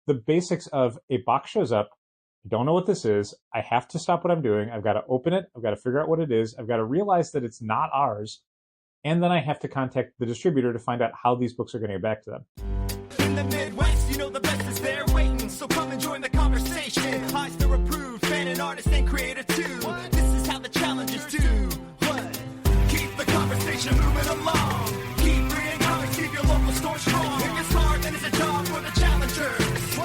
the basics of a box shows up. I don't know what this is. I have to stop what I'm doing. I've got to open it. I've got to figure out what it is. I've got to realize that it's not ours. And then I have to contact the distributor to find out how these books are going to get back to them. In the Midwest, you know the best is there waiting. So come and join the conversation. Highs to approve, fan and artist and creator too. This is how the challengers do. What? Keep the conversation moving along. Keep reading comics, keep your local store strong. If it's hard, then it's a job for the challengers.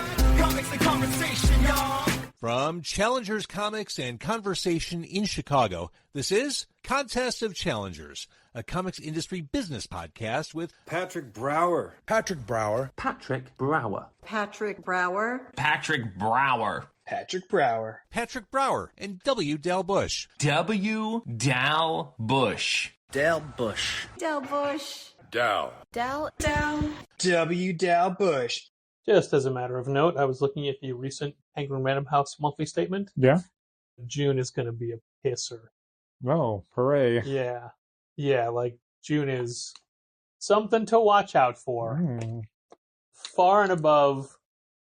Comics and conversation, y'all. From Challengers Comics and Conversation in Chicago, this is Contest of Challengers, a comics industry business podcast with Patrick Brower. Patrick Brower. Patrick Brower. Patrick Brower. Patrick Brower. Patrick Brower. Patrick Brower and W. Dal Bush. W. Dal Bush. Dal Bush. Del Bush. Dal. Del. W. Dal Bush. Just as a matter of note, I was looking at the recent Penguin Random House monthly statement. Yeah. June is going to be a pisser. Oh, hooray. Yeah. Yeah, like June is something to watch out for. Far and above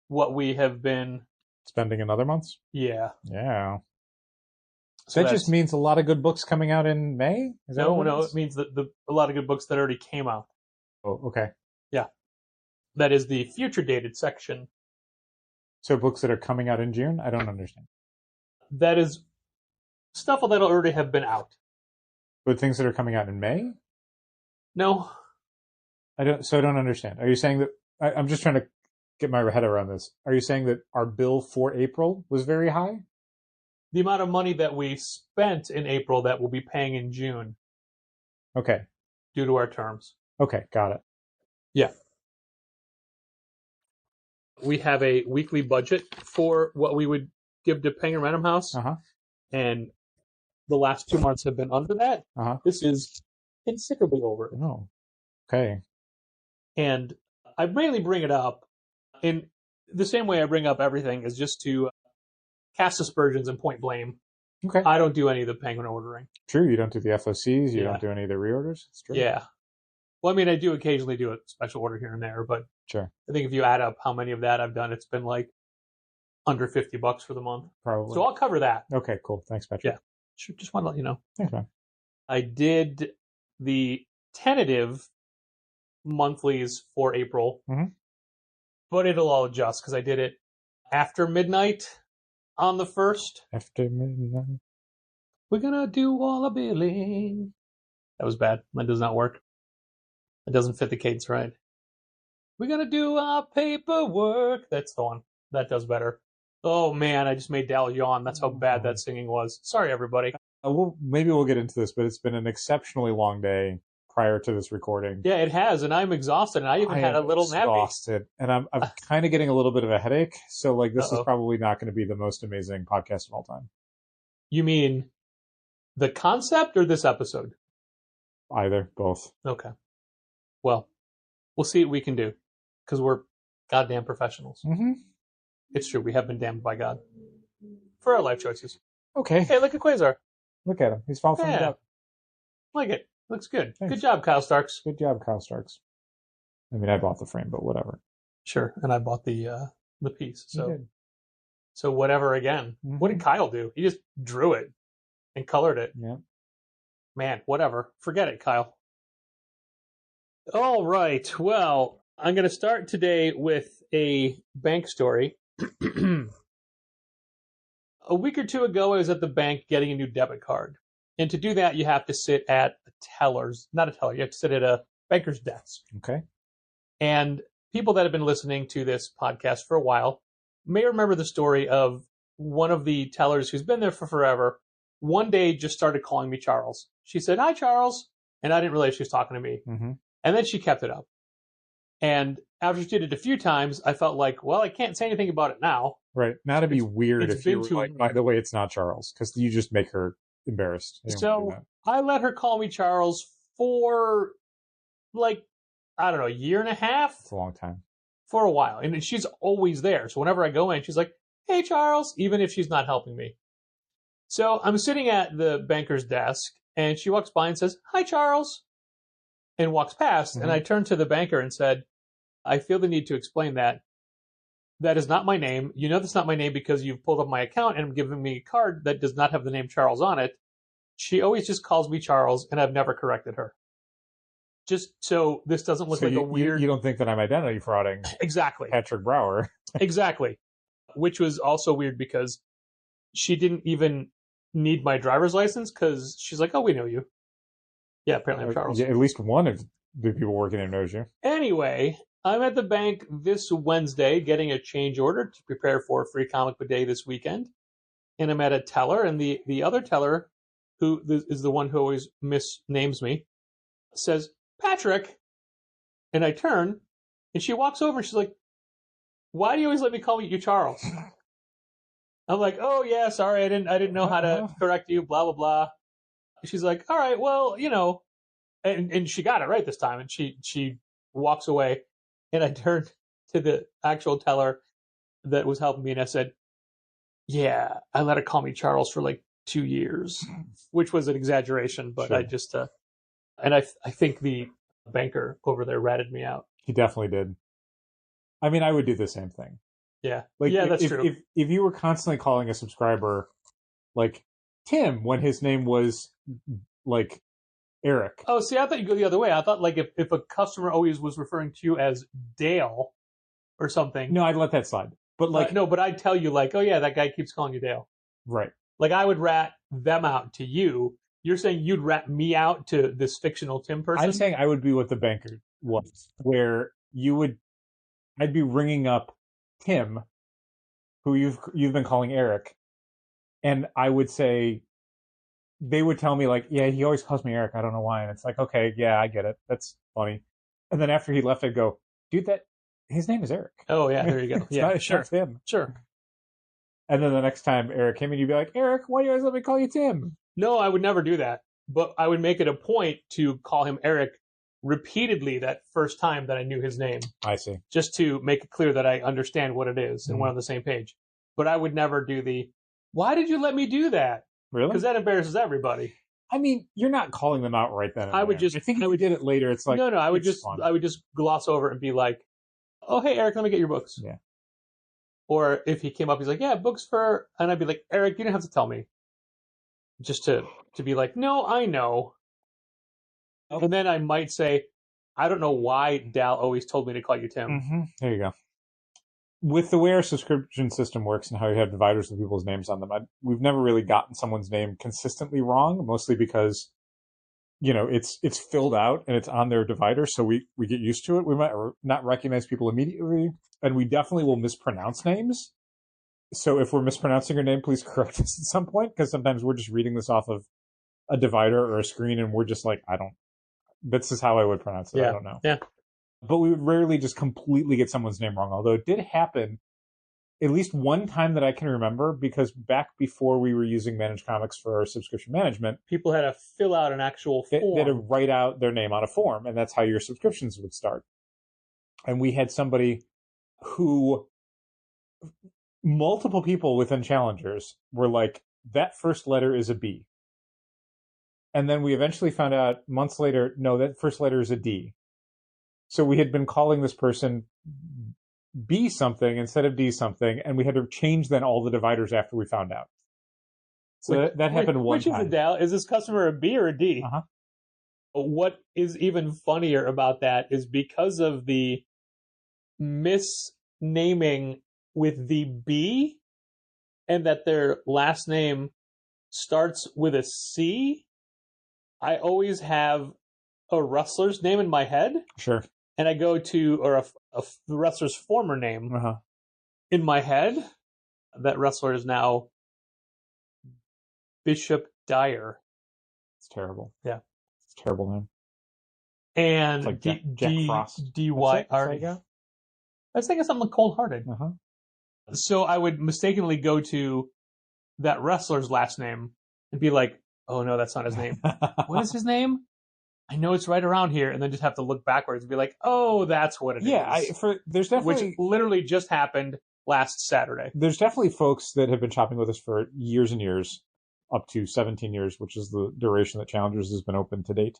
what we have been Spending in other months? Yeah. Yeah. So that just means a lot of good books coming out in May? Is that what it means that a lot of good books that already came out. Oh, okay. Yeah. That is the future dated section. So books that are coming out in June? I don't understand. That is stuff that'll already have been out. But things that are coming out in May? No. I don't understand. Are you saying that I'm just trying to get my head around this. Are you saying that our bill for April was very high? The amount of money that we spent in April that we'll be paying in June. Okay. Due to our terms. Okay, got it. Yeah. We have a weekly budget for what we would give to Penguin Random House. Uh-huh. And the last 2 months have been under that. Uh-huh. This is considerably over it. Oh, okay. And I mainly bring it up in the same way I bring up everything is just to cast aspersions and point blame. Okay. I don't do any of the Penguin ordering. True, you don't do the FOCs, you Yeah. don't do any of the reorders? It's true. Yeah. Well, I mean, I do occasionally do a special order here and there, but Sure. I think if you add up how many of that I've done, it's been like under $50 for the month. Probably. So I'll cover that. Okay, cool. Thanks, Patrick. Yeah. Sure, just want to let you know. Thanks, man. I did the tentative monthlies for April, but it'll all adjust because I did it after midnight on the 1st. After midnight. We're gonna do all the billing. That was bad. That does not work. It doesn't fit the cadence right. We're gonna do our paperwork. That's the one. That does better. Oh man, I just made Dal yawn. That's how bad that singing was. Sorry, everybody. Maybe we'll get into this, but it's been an exceptionally long day prior to this recording. Yeah, it has, and I'm exhausted, and I even had a little nappy. Exhausted, and I'm kind of getting a little bit of a headache. So, like, this is probably not going to be the most amazing podcast of all time. You mean the concept or this episode? Either, both. Okay. Well, we'll see what we can do because we're goddamn professionals. Mm-hmm. It's true. We have been damned by God for our life choices. Okay. Hey, look at Quasar. Look at him. He's falling from the depth. Like it. Looks good. Thanks. Good job, Kyle Starks. Good job, Kyle Starks. I mean, I bought the frame, but whatever. Sure. And I bought the piece. You So did. so whatever again. Mm-hmm. What did Kyle do? He just drew it and colored it. Yeah. Man, whatever. Forget it, Kyle. All right. Well, I'm going to start today with a bank story. A week or two ago, I was at the bank getting a new debit card. And to do that, you have to sit at a teller's, not a teller, you have to sit at a banker's desk. Okay. And people that have been listening to this podcast for a while may remember the story of one of the tellers who's been there for forever. One day just started calling me Charles. She said, "Hi, Charles." And I didn't realize she was talking to me. Mm-hmm. And then she kept it up. And after she did it a few times, I felt like, well, I can't say anything about it now. Right. Now to be weird it's if you been were too like, long. by the way, it's not Charles, because you just make her embarrassed. You don't do So that. I let her call me Charles for like, I don't know, a year and a half. It's a long time. For a while. And she's always there. So whenever I go in, she's like, "Hey, Charles," even if she's not helping me. So I'm sitting at the banker's desk and she walks by and says, "Hi, Charles," and walks past. Mm-hmm. And I turned to the banker and said, "I feel the need to explain that that is not my name. You know that's not my name because you've pulled up my account and given me a card that does not have the name Charles on it. She always just calls me Charles, and I've never corrected her. Just so this doesn't look like a weird... You don't think that I'm identity frauding Exactly. Patrick Brower. Exactly. Which was also weird because she didn't even need my driver's license because she's like, oh, we know you. Yeah, apparently I'm Charles. Yeah, at least one of the people working there knows you. Anyway, I'm at the bank this Wednesday getting a change order to prepare for Free Comic Book Day this weekend. And I'm at a teller, and the other teller, who is the one who always misnames me, says, Patrick. And I turn, and she walks over, and she's like, why do you always let me call you Charles? I'm like, oh, yeah, sorry, I didn't know how to correct you, blah, blah, blah. She's like, all right, well, you know, and she got it right this time, and she walks away, and I turned to the actual teller that was helping me, and I said, yeah, I let her call me Charles for like 2 years, which was an exaggeration, but sure. I just, and I think the banker over there ratted me out. He definitely did. I mean, I would do the same thing. Yeah. Like, yeah, that's true. If you were constantly calling a subscriber like Tim when his name was like Eric. Oh, see, I thought you'd go the other way. I thought like if a customer always was referring to you as Dale or something. No, I'd let that slide. But like no, but I'd tell you like, oh yeah, that guy keeps calling you Dale. Right. Like I would rat them out to you. You're saying you'd rat me out to this fictional Tim person? I'm saying I would be what the banker was, where I'd be ringing up Tim, who you've been calling Eric, and I would say, they would tell me like, yeah, he always calls me Eric. I don't know why. And it's like, okay, yeah, I get it. That's funny. And then after he left, I'd go, dude, his name is Eric. Oh yeah, there you go. Yeah, sure. That's him. Sure. And then the next time Eric came in, you'd be like, Eric, why do you always let me call you Tim? No, I would never do that. But I would make it a point to call him Eric repeatedly that first time that I knew his name. I see. Just to make it clear that I understand what it is and we're on the same page. But I would never do why did you let me do that? Really? Because that embarrasses everybody. I mean, you're not calling them out right then. I think if we did it later, it's like, no, I would just gloss over it and be like, oh, hey, Eric, let me get your books. Yeah. Or if he came up, he's like, yeah, books for, and I'd be like, Eric, you don't have to tell me. Just to be like, no, I know. Okay. And then I might say, I don't know why Dal always told me to call you Tim. Mm-hmm. There you go. With the way our subscription system works and how you have dividers with people's names on them, we've never really gotten someone's name consistently wrong, mostly because, you know, it's filled out and it's on their divider, so we get used to it. We might not recognize people immediately, and we definitely will mispronounce names. So if we're mispronouncing your name, please correct us at some point, because sometimes we're just reading this off of a divider or a screen, and we're just like, this is how I would pronounce it. Yeah. I don't know. Yeah. But we would rarely just completely get someone's name wrong, although it did happen at least one time that I can remember, because back before we were using Managed Comics for our subscription management, people had to fill out an actual form. They had to write out their name on a form, and that's how your subscriptions would start. And we had somebody who, multiple people within Challengers were like, that first letter is a B. And then we eventually found out months later, no, that first letter is a D. So we had been calling this person B something instead of D something, and we had to change then all the dividers after we found out. So that happened one time. Which is it, Dal? Is this customer a B or a D? Uh-huh. What is even funnier about that is because of the misnaming with the B, and that their last name starts with a C, I always have a wrestler's name in my head. Sure. And I go to, or a wrestler's former name in my head. That wrestler is now Bishop Dyer. It's terrible. Yeah. It's a terrible name. And it's like Jack Frost. D-Y-R. I was thinking something like Cold Hearted. So I would mistakenly go to that wrestler's last name and be like, oh no, that's not his name. What is his name? I know it's right around here, and then just have to look backwards and be like, oh, that's what it is. There's definitely... Which literally just happened last Saturday. There's definitely folks that have been shopping with us for years and years, up to 17 years, which is the duration that Challengers has been open to date,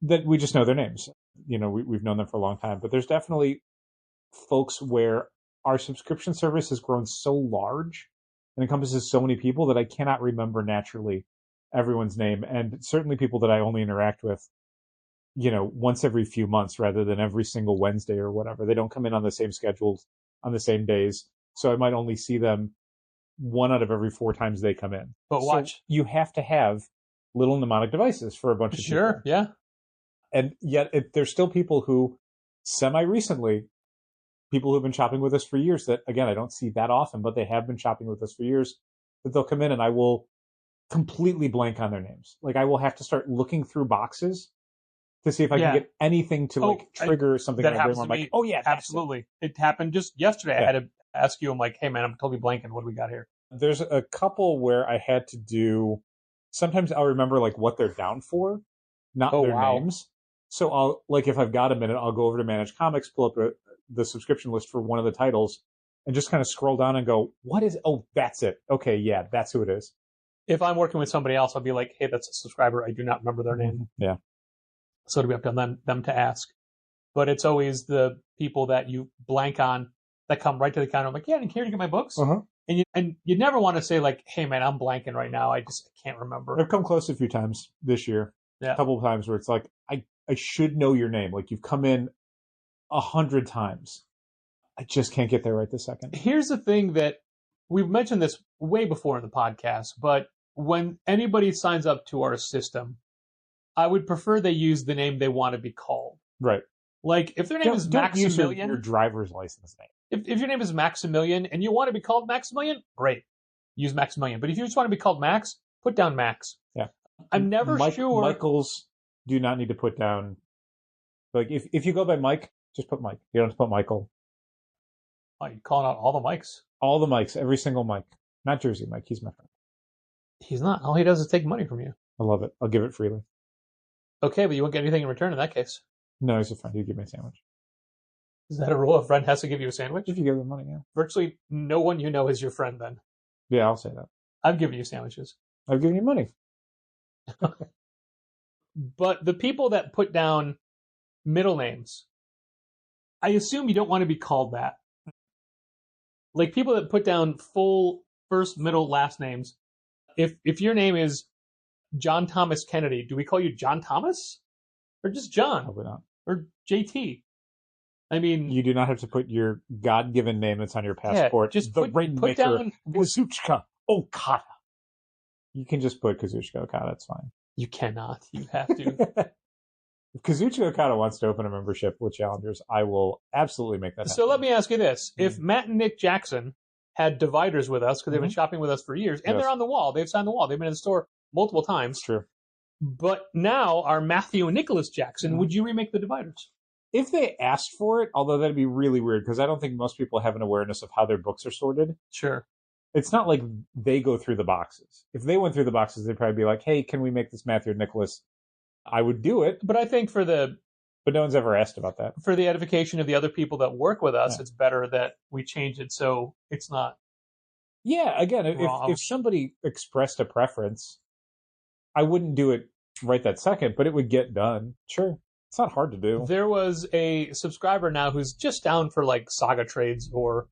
that we just know their names. You know, we've known them for a long time. But there's definitely folks where our subscription service has grown so large and encompasses so many people that I cannot remember naturally everyone's name, and certainly people that I only interact with, once every few months rather than every single Wednesday or whatever. They don't come in on the same schedules on the same days. So I might only see them 1 out of every 4 times they come in. But watch. So you have to have little mnemonic devices for a bunch of people. Sure, yeah. And yet there's still people who semi-recently, people who've been shopping with us for years that, again, I don't see that often, but they have been shopping with us for years, that they'll come in and I will completely blank on their names. Like I will have to start looking through boxes to see if I can get anything to trigger something that in my brain happens where I'm to me. like, oh yeah, absolutely. It happened just yesterday. I had to ask you, I'm like, hey man, I'm totally blanking. What do we got here? There's a couple where I had to do, sometimes I'll remember like what they're down for, not their names. So I'll, like, if I've got a minute, I'll go over to Manage Comics, pull up the subscription list for one of the titles, and just kind of scroll down and go, what is, oh, that's it. Okay, yeah, that's who it is. If I'm working with somebody else, I'll be like, hey, that's a subscriber. I do not remember their name. Yeah. So it'll be up to them to ask. But it's always the people that you blank on that come right to the counter. I'm like, yeah, I'm here to get my books. Uh-huh. And you never want to say like, hey man, I'm blanking right now. I can't remember. I've come close a few times this year. Yeah. A couple of times where it's like, I should know your name. Like you've come in 100 times. I just can't get there right this second. Here's the thing that we've mentioned this way before in the podcast, but when anybody signs up to our system, I would prefer they use the name they want to be called. Right. Like if their name is Maximilian, your driver's license name. If your name is Maximilian and you want to be called Maximilian, great. Use Maximilian. But if you just want to be called Max, put down Max. Yeah. I'm never sure. Michaels do not need to put down, like if you go by Mike, just put Mike. You don't have to put Michael. Oh, you're calling out all the Mikes. All the Mikes, every single Mike. Not Jersey Mike, he's my friend. He's not. All he does is take money from you. I love it. I'll give it freely. Okay, but you won't get anything in return in that case. No, he's a friend. He'd give me a sandwich. Is that a rule? A friend has to give you a sandwich? If you give them money, yeah. Virtually no one you know is your friend then. Yeah, I'll say that. I've given you sandwiches. I've given you money. But the people that put down middle names, I assume you don't want to be called that. Like people that put down full first, middle, last names. If your name is John Thomas Kennedy, do we call you John Thomas? Or just John? Probably not. Or JT? I mean... You do not have to put your God-given name that's on your passport. Yeah, just the put Rainmaker down... Kazuchika Okada. You can just put Kazuchika Okada, it's fine. You cannot. You have to. If Kazuchika Okada wants to open a membership with Challengers, I will absolutely make that happen. So let me ask you this. Mm-hmm. If Matt and Nick Jackson had dividers with us, because they've been shopping with us for years, and they're on the wall, they've signed the wall, they've been in the store multiple times. It's true. But now our Matthew and Nicholas Jackson, would you remake the dividers? If they asked for it, although that'd be really weird, because I don't think most people have an awareness of how their books are sorted. Sure. It's not like they go through the boxes. If they went through the boxes, they'd probably be like, hey, can we make this Matthew and Nicholas? I would do it. But I think but no one's ever asked about that. For the edification of the other people that work with us, it's better that we change it so it's not. Yeah, again, if somebody expressed a preference, I wouldn't do it right that second, but it would get done. Sure. It's not hard to do. There was a subscriber now who's just down for like Saga trades or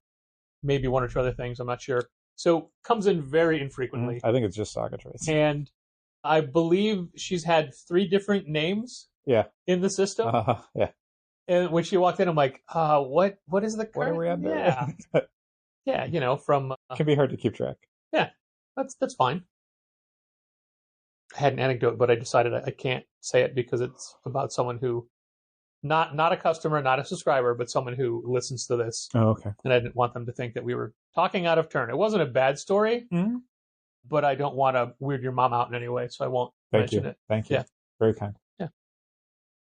maybe one or two other things. I'm not sure. So comes in very infrequently. I think it's just Saga trades. And I believe she's had 3 different names in the system. Yeah. And when she walked in, I'm like, what is the current? What are we on there? Yeah. Yeah, from... It can be hard to keep track. Yeah, that's fine. I had an anecdote, but I decided I can't say it because it's about someone who, not a customer, not a subscriber, but someone who listens to this. Oh, okay. And I didn't want them to think that we were talking out of turn. It wasn't a bad story, but I don't want to weird your mom out in any way, so I won't mention it. Thank you. Yeah. Very kind. Yeah.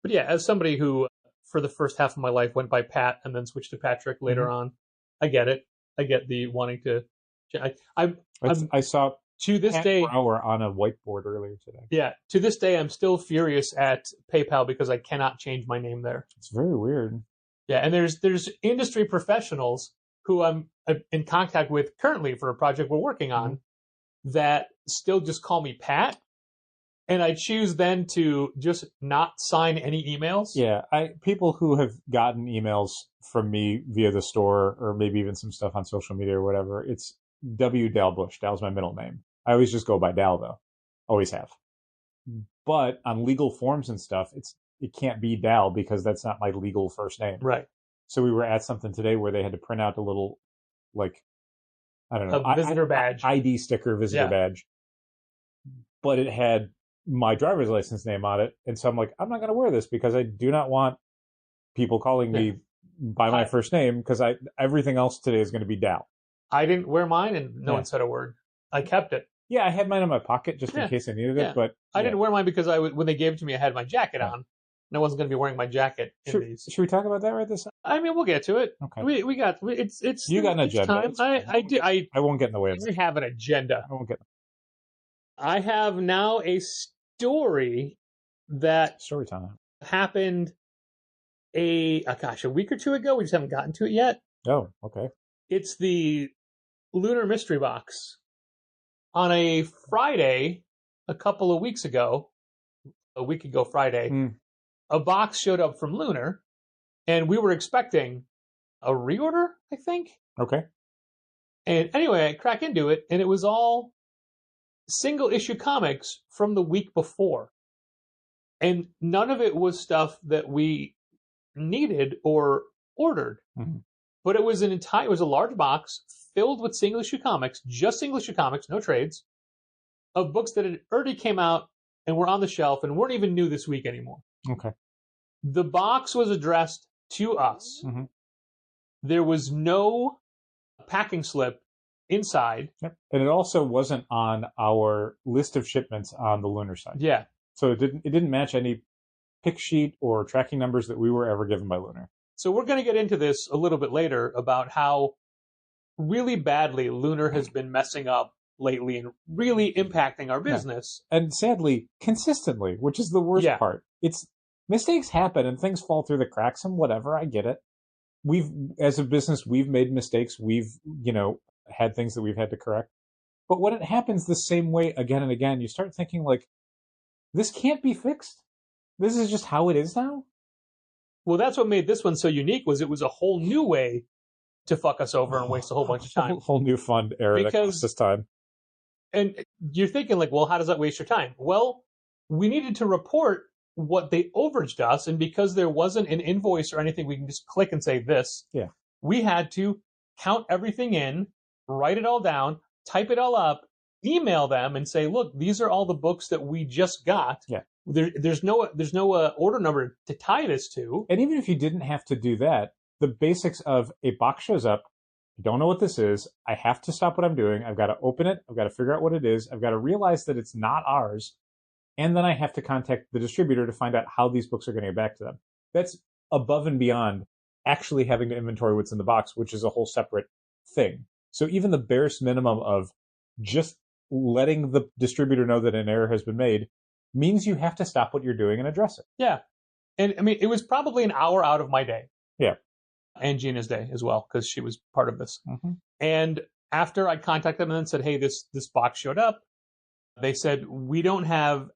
But yeah, as somebody who, for the first half of my life, went by Pat and then switched to Patrick later on, I get it. I get the wanting to... I saw... To this day, Brower on a whiteboard earlier today. Yeah, to this day, I'm still furious at PayPal because I cannot change my name there. It's very weird. Yeah, and there's industry professionals who I'm in contact with currently for a project we're working on that still just call me Pat, And I choose then to just not sign any emails. Yeah, people who have gotten emails from me via the store or maybe even some stuff on social media or whatever, it's W. Dal Bush. Dal's my middle name. I always just go by Dal, though. Always have. But on legal forms and stuff, it can't be Dal because that's not my legal first name. Right. So we were at something today where they had to print out a little, like, I don't know, A visitor badge. ID sticker, visitor badge. But it had my driver's license name on it. And so I'm like, I'm not going to wear this because I do not want people calling me by my first name because everything else today is going to be Dal. I didn't wear mine and no one said a word. I kept it. Yeah, I had mine in my pocket just in case I needed it. But I didn't wear mine because when they gave it to me, I had my jacket on. And I wasn't going to be wearing my jacket in these. Should we talk about that right this time? I mean, we'll get to it. Okay. It's You got an agenda. Time. I won't get in the way of it. have an agenda. I won't get. I have now a story that Story time. happened a week or two ago. We just haven't gotten to it yet. Oh, okay. It's the Lunar Mystery Box. On a Friday, a couple of weeks ago, a week ago Friday, a box showed up from Lunar, and we were expecting a reorder, I think. Okay. And anyway, I crack into it, and it was all single issue comics from the week before. And none of it was stuff that we needed or ordered. Mm-hmm. But it was it was a large box filled with single issue comics, just single issue comics, no trades, of books that had already came out and were on the shelf and weren't even new this week anymore. Okay. The box was addressed to us. Mm-hmm. There was no packing slip inside. Yep. And it also wasn't on our list of shipments on the Lunar side. Yeah. So it didn't match any pick sheet or tracking numbers that we were ever given by Lunar. So we're going to get into this a little bit later about how really badly Lunar has been messing up lately and really impacting our business. Yeah. And sadly, consistently, which is the worst part. Mistakes happen and things fall through the cracks and whatever. I get it. As a business, we've made mistakes. We've, had things that we've had to correct. But when it happens the same way again and again, you start thinking like, this can't be fixed. This is just how it is now. Well, that's what made this one so unique was it was a whole new way to fuck us over and waste a whole bunch of time. Whole new fun era that costs us time. And you're thinking like, well, how does that waste your time? Well, we needed to report what they overaged us. And because there wasn't an invoice or anything, we can just click and say this. Yeah. We had to count everything in, write it all down, type it all up, email them and say, look, these are all the books that we just got. Yeah. There's no order number to tie this to. And even if you didn't have to do that, the basics of a box shows up, I don't know what this is, I have to stop what I'm doing, I've got to open it, I've got to figure out what it is, I've got to realize that it's not ours, and then I have to contact the distributor to find out how these books are going to get back to them. That's above and beyond actually having to inventory what's in the box, which is a whole separate thing. So even the barest minimum of just letting the distributor know that an error has been made means you have to stop what you're doing and address it. Yeah. And I mean, it was probably an hour out of my day. Yeah. And Gina's day as well, because she was part of this. Mm-hmm. And after I contacted them and then said, hey, this box showed up, they said, we don't have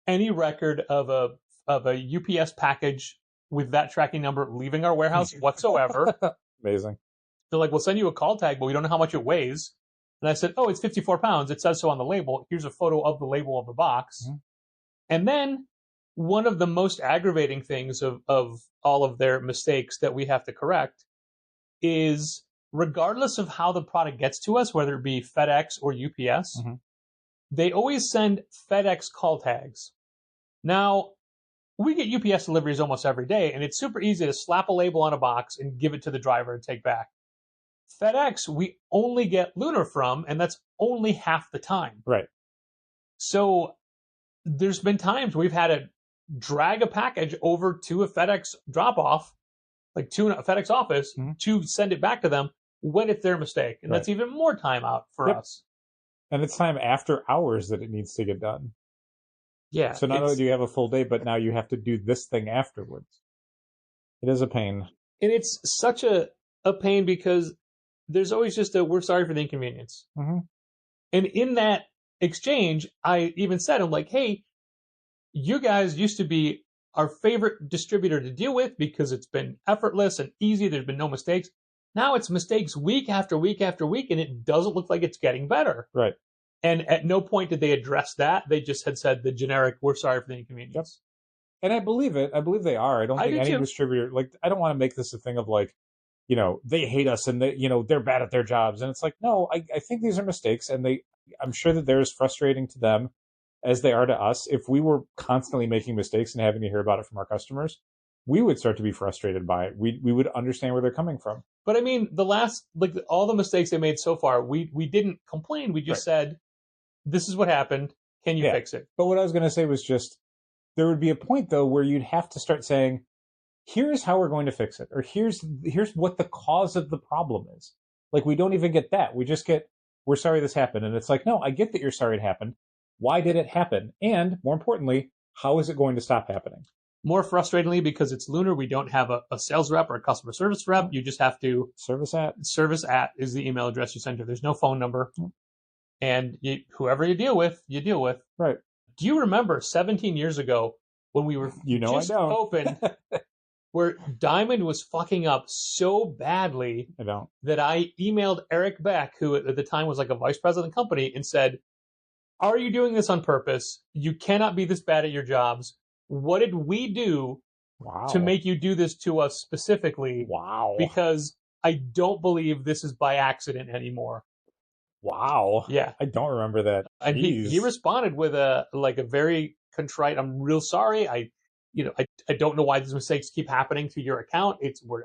any record of a UPS package with that tracking number leaving our warehouse whatsoever. Amazing. They're like, we'll send you a call tag, but we don't know how much it weighs. And I said, oh, it's 54 pounds. It says so on the label. Here's a photo of the label of the box. Mm-hmm. And then one of the most aggravating things of all of their mistakes that we have to correct is regardless of how the product gets to us, whether it be FedEx or UPS, mm-hmm. they always send FedEx call tags. Now, we get UPS deliveries almost every day, and it's super easy to slap a label on a box and give it to the driver and take back. FedEx, we only get Lunar from, and that's only half the time. Right. So there's been times we've had to drag a package over to a FedEx drop-off, like to a FedEx office, mm-hmm. to send it back to them when it's their mistake. And that's even more time out for us. And it's time after hours that it needs to get done. Yeah. So not only do you have a full day, but now you have to do this thing afterwards. It is a pain. And it's such a pain because there's always just we're sorry for the inconvenience. Mm-hmm. And in that exchange, I even said, I'm like, hey, you guys used to be our favorite distributor to deal with because it's been effortless and easy. There's been no mistakes. Now it's mistakes week after week after week, and it doesn't look like it's getting better. Right. And at no point did they address that. They just had said the generic, we're sorry for the inconvenience. Yep. And I believe it. I believe they are. I don't think any distributor, like, I don't want to make this a thing of like, you know, they hate us and they, you know, they're bad at their jobs. And it's like, no, I think these are mistakes, and I'm sure that they're as frustrating to them as they are to us. If we were constantly making mistakes and having to hear about it from our customers, we would start to be frustrated by it. We would understand where they're coming from. But I mean, all the mistakes they made so far, we didn't complain. We just said, this is what happened. Can you fix it? But what I was going to say was just, there would be a point though where you'd have to start saying, here's how we're going to fix it, or here's what the cause of the problem is. Like, we don't even get that. We just get, we're sorry this happened. And it's like, no, I get that you're sorry it happened. Why did it happen? And more importantly, how is it going to stop happening? More frustratingly, because it's Lunar, we don't have a sales rep or a customer service rep. You just have to... Service at is the email address you send to. There's no phone number. And whoever you deal with, you deal with. Right. Do you remember 17 years ago when we were just open, where Diamond was fucking up so badly that I emailed Eric Beck, who at the time was like a vice president of the company, and said, are you doing this on purpose? You cannot be this bad at your jobs. What did we do to make you do this to us specifically? Wow. Because I don't believe this is by accident anymore. Wow. Yeah. I don't remember that. And he responded with a very contrite, I'm real sorry. I don't know why these mistakes keep happening to your account.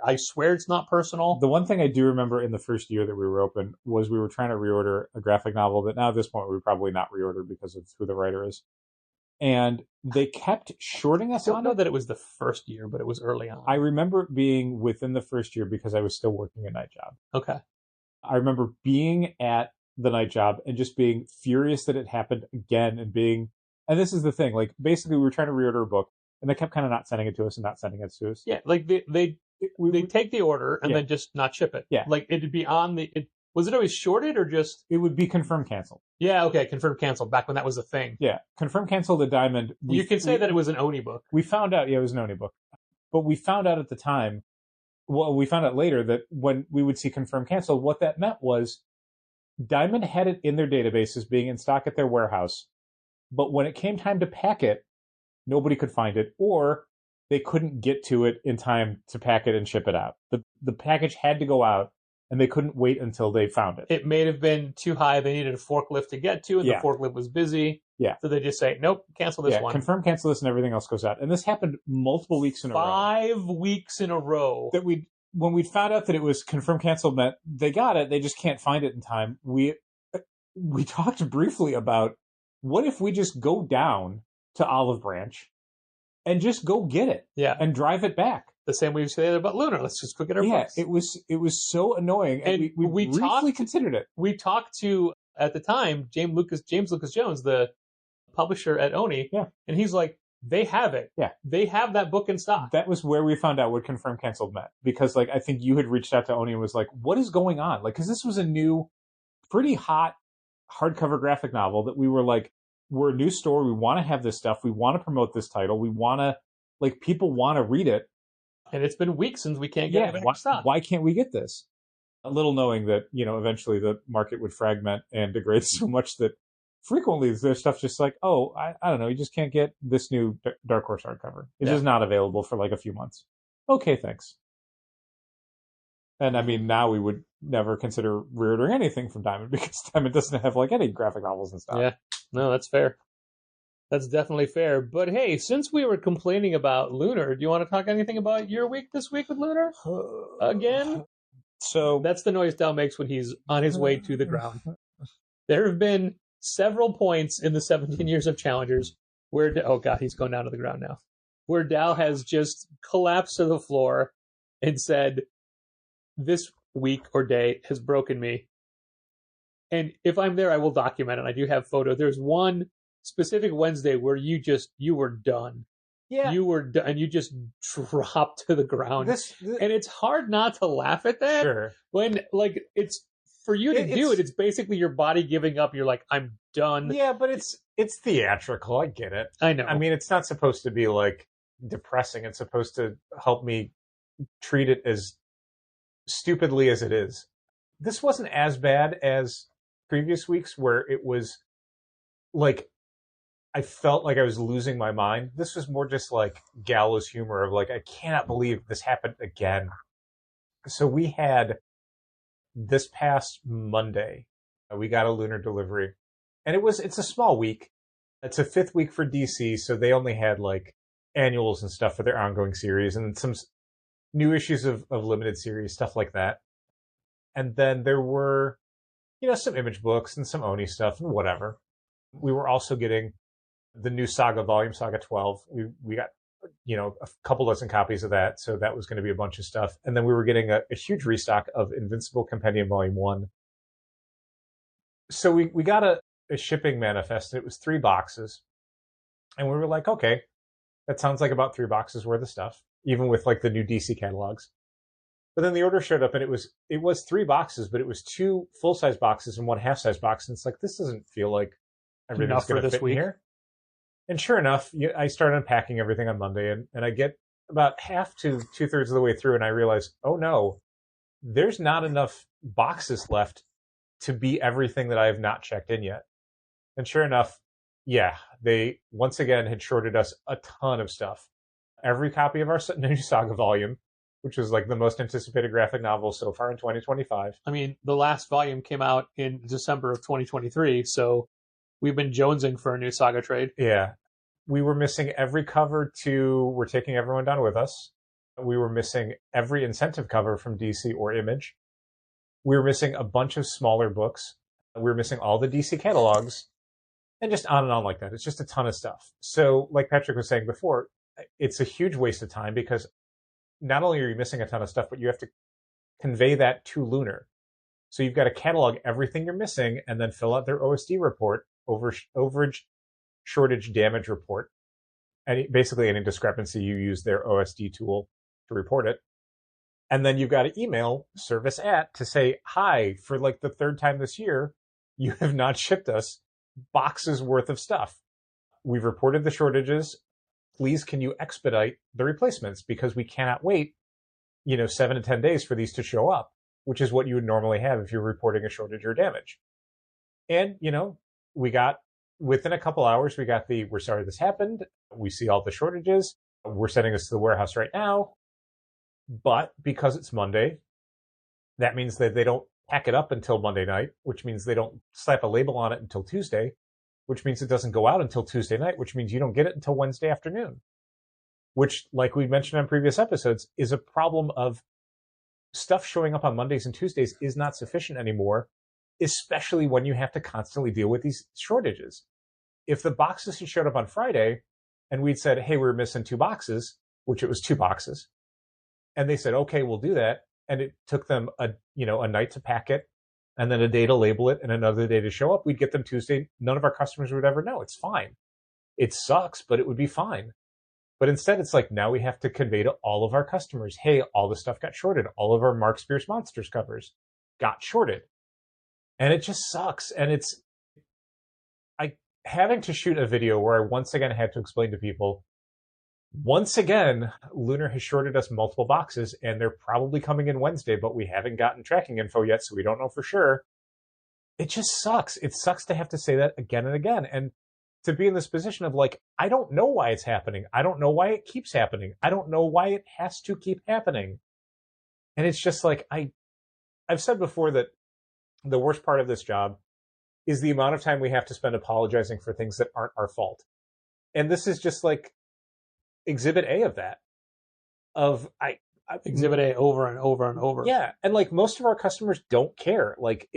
I swear it's not personal. The one thing I do remember in the first year that we were open was we were trying to reorder a graphic novel that now at this point we would probably not reorder because of who the writer is. And they kept shorting us on it. I don't know that it was the first year, but it was early on. I remember it being within the first year because I was still working a night job. Okay. I remember being at the night job and just being furious that it happened again, and this is the thing, like, basically we were trying to reorder a book and they kept kind of not sending it to us and not sending it to us. Yeah. Like they take the order and then just not ship it. Yeah. Like it'd be was it always shorted or just? It would be confirm canceled. Yeah. Okay. Confirm canceled back when that was a thing. Yeah. Confirm canceled at Diamond. You can say that it was an Oni book. We found out. Yeah, it was an Oni book, but we found out at the time. Well, we found out later that when we would see confirm canceled, what that meant was Diamond had it in their databases being in stock at their warehouse. But when it came time to pack it, nobody could find it, or they couldn't get to it in time to pack it and ship it out. The package had to go out, and they couldn't wait until they found it. It may have been too high. They needed a forklift to get to, and the forklift was busy. Yeah. So they just say, nope, cancel this one. Confirm, cancel this, and everything else goes out. And this happened multiple weeks in a row. 5 weeks in a row. That when we found out that it was confirm, cancel, meant they got it, they just can't find it in time. We talked briefly about, what if we just go down to Olive Branch and just go get it, and drive it back. The same way you say about Lunar. Let's just go get our books. It was so annoying, and we briefly considered it. We talked to, at the time, James Lucas Jones, the publisher at Oni, and he's like, they have it. Yeah, they have that book in stock. That was where we found out what confirm canceled meant, because like I think you had reached out to Oni and was like, what is going on? Like, because this was a new, pretty hot hardcover graphic novel that we were like, we're a new store. We want to have this stuff. We want to promote this title. We want to, like, people want to read it. And it's been weeks since we can't get it. Why can't we get this? A little knowing that, eventually the market would fragment and degrade so much that frequently there's stuff just like, oh, I don't know, you just can't get this new Dark Horse hardcover. It's just not available for like a few months. Okay, thanks. And I mean, now we would never consider reordering anything from Diamond because Diamond doesn't have like any graphic novels and stuff. Yeah, no, that's fair. That's definitely fair. But hey, since we were complaining about Lunar, do you want to talk anything about your week this week with Lunar? Again? So that's the noise Dal makes when he's on his way to the ground. There have been several points in the 17 years of Challengers where, oh God, he's going down to the ground now, where Dal has just collapsed to the floor and said, this week or day has broken me. And if I'm there, I will document it. I do have photo. There's one specific Wednesday where you were done. Yeah. You were done, and you just dropped to the ground. And it's hard not to laugh at that. Sure. When, like, it's, for you to do it, it's basically your body giving up. You're like, I'm done. Yeah, but it's it's theatrical. I get it. I know. I mean, it's not supposed to be like depressing. It's supposed to help me treat it as stupidly as it is. This wasn't as bad as previous weeks where it was like I felt like I was losing my mind. This was more just like gallows humor of like, I cannot believe this happened again. So we had this past Monday, we got a lunar delivery, and it's a small week. It's a 5th week for DC, so they only had like annuals and stuff for their ongoing series and some new issues of limited series, stuff like that. And then there were, some image books and some Oni stuff and whatever. We were also getting the new Saga volume, Saga 12. We got, a couple dozen copies of that. So that was going to be a bunch of stuff. And then we were getting a huge restock of Invincible Compendium Volume 1. So we got a shipping manifest, and it was 3 boxes. And we were like, okay, that sounds like about 3 boxes worth of stuff, even with like the new DC catalogs. But then the order showed up, and it was 3 boxes, but it was 2 full-size boxes and 1 half-size box. And it's like, this doesn't feel like everything's going to fit in here. And sure enough, I started unpacking everything on Monday, and I get about half to 2/3 of the way through, and I realize, oh no, there's not enough boxes left to be everything that I have not checked in yet. And sure enough, yeah, they once again had shorted us a ton of stuff. Every copy of our new Saga volume, which was like the most anticipated graphic novel so far in 2025. I mean, the last volume came out in December of 2023, so we've been jonesing for a new Saga trade. Yeah. We were missing every cover to We're Taking Everyone Down With Us. We were missing every incentive cover from DC or Image. We were missing a bunch of smaller books. We were missing all the DC catalogs, and just on and on like that. It's just a ton of stuff. So like Patrick was saying before, it's a huge waste of time because not only are you missing a ton of stuff, but you have to convey that to Lunar. So you've got to catalog everything you're missing and then fill out their OSD report, overage, shortage, damage report. And basically any discrepancy, you use their OSD tool to report it. And then you've got to email service to say, hi, for like the 3rd time this year, you have not shipped us boxes worth of stuff. We've reported the shortages. Please, can you expedite the replacements? Because we cannot wait, 7 to 10 days for these to show up, which is what you would normally have if you're reporting a shortage or damage. And, we got, within a couple hours, we got we're sorry this happened. We see all the shortages. We're sending this to the warehouse right now. But because it's Monday, that means that they don't pack it up until Monday night, which means they don't slap a label on it until Tuesday, which means it doesn't go out until Tuesday night, which means you don't get it until Wednesday afternoon, which, like we mentioned on previous episodes, is a problem of stuff showing up on Mondays and Tuesdays is not sufficient anymore, especially when you have to constantly deal with these shortages. If the boxes had showed up on Friday and we'd said, hey, we're missing 2 boxes, which it was 2 boxes, and they said, okay, we'll do that, and it took them a night to pack it, and then a day to label it, and another day to show up, we'd get them Tuesday. None of our customers would ever know. It's fine. It sucks, but it would be fine. But instead, it's like, now we have to convey to all of our customers, hey, all the stuff got shorted. All of our Mark Spears Monsters covers got shorted. And it just sucks. And having to shoot a video where I once again had to explain to people, once again, Lunar has shorted us multiple boxes, and they're probably coming in Wednesday, but we haven't gotten tracking info yet, so we don't know for sure. It just sucks. It sucks to have to say that again and again, and to be in this position of like, I don't know why it's happening. I don't know why it keeps happening. I don't know why it has to keep happening. And it's just like, I've said before that the worst part of this job is the amount of time we have to spend apologizing for things that aren't our fault. And this is just like Exhibit A of that. Exhibit A over and over and over. Yeah. And like most of our customers don't care. Like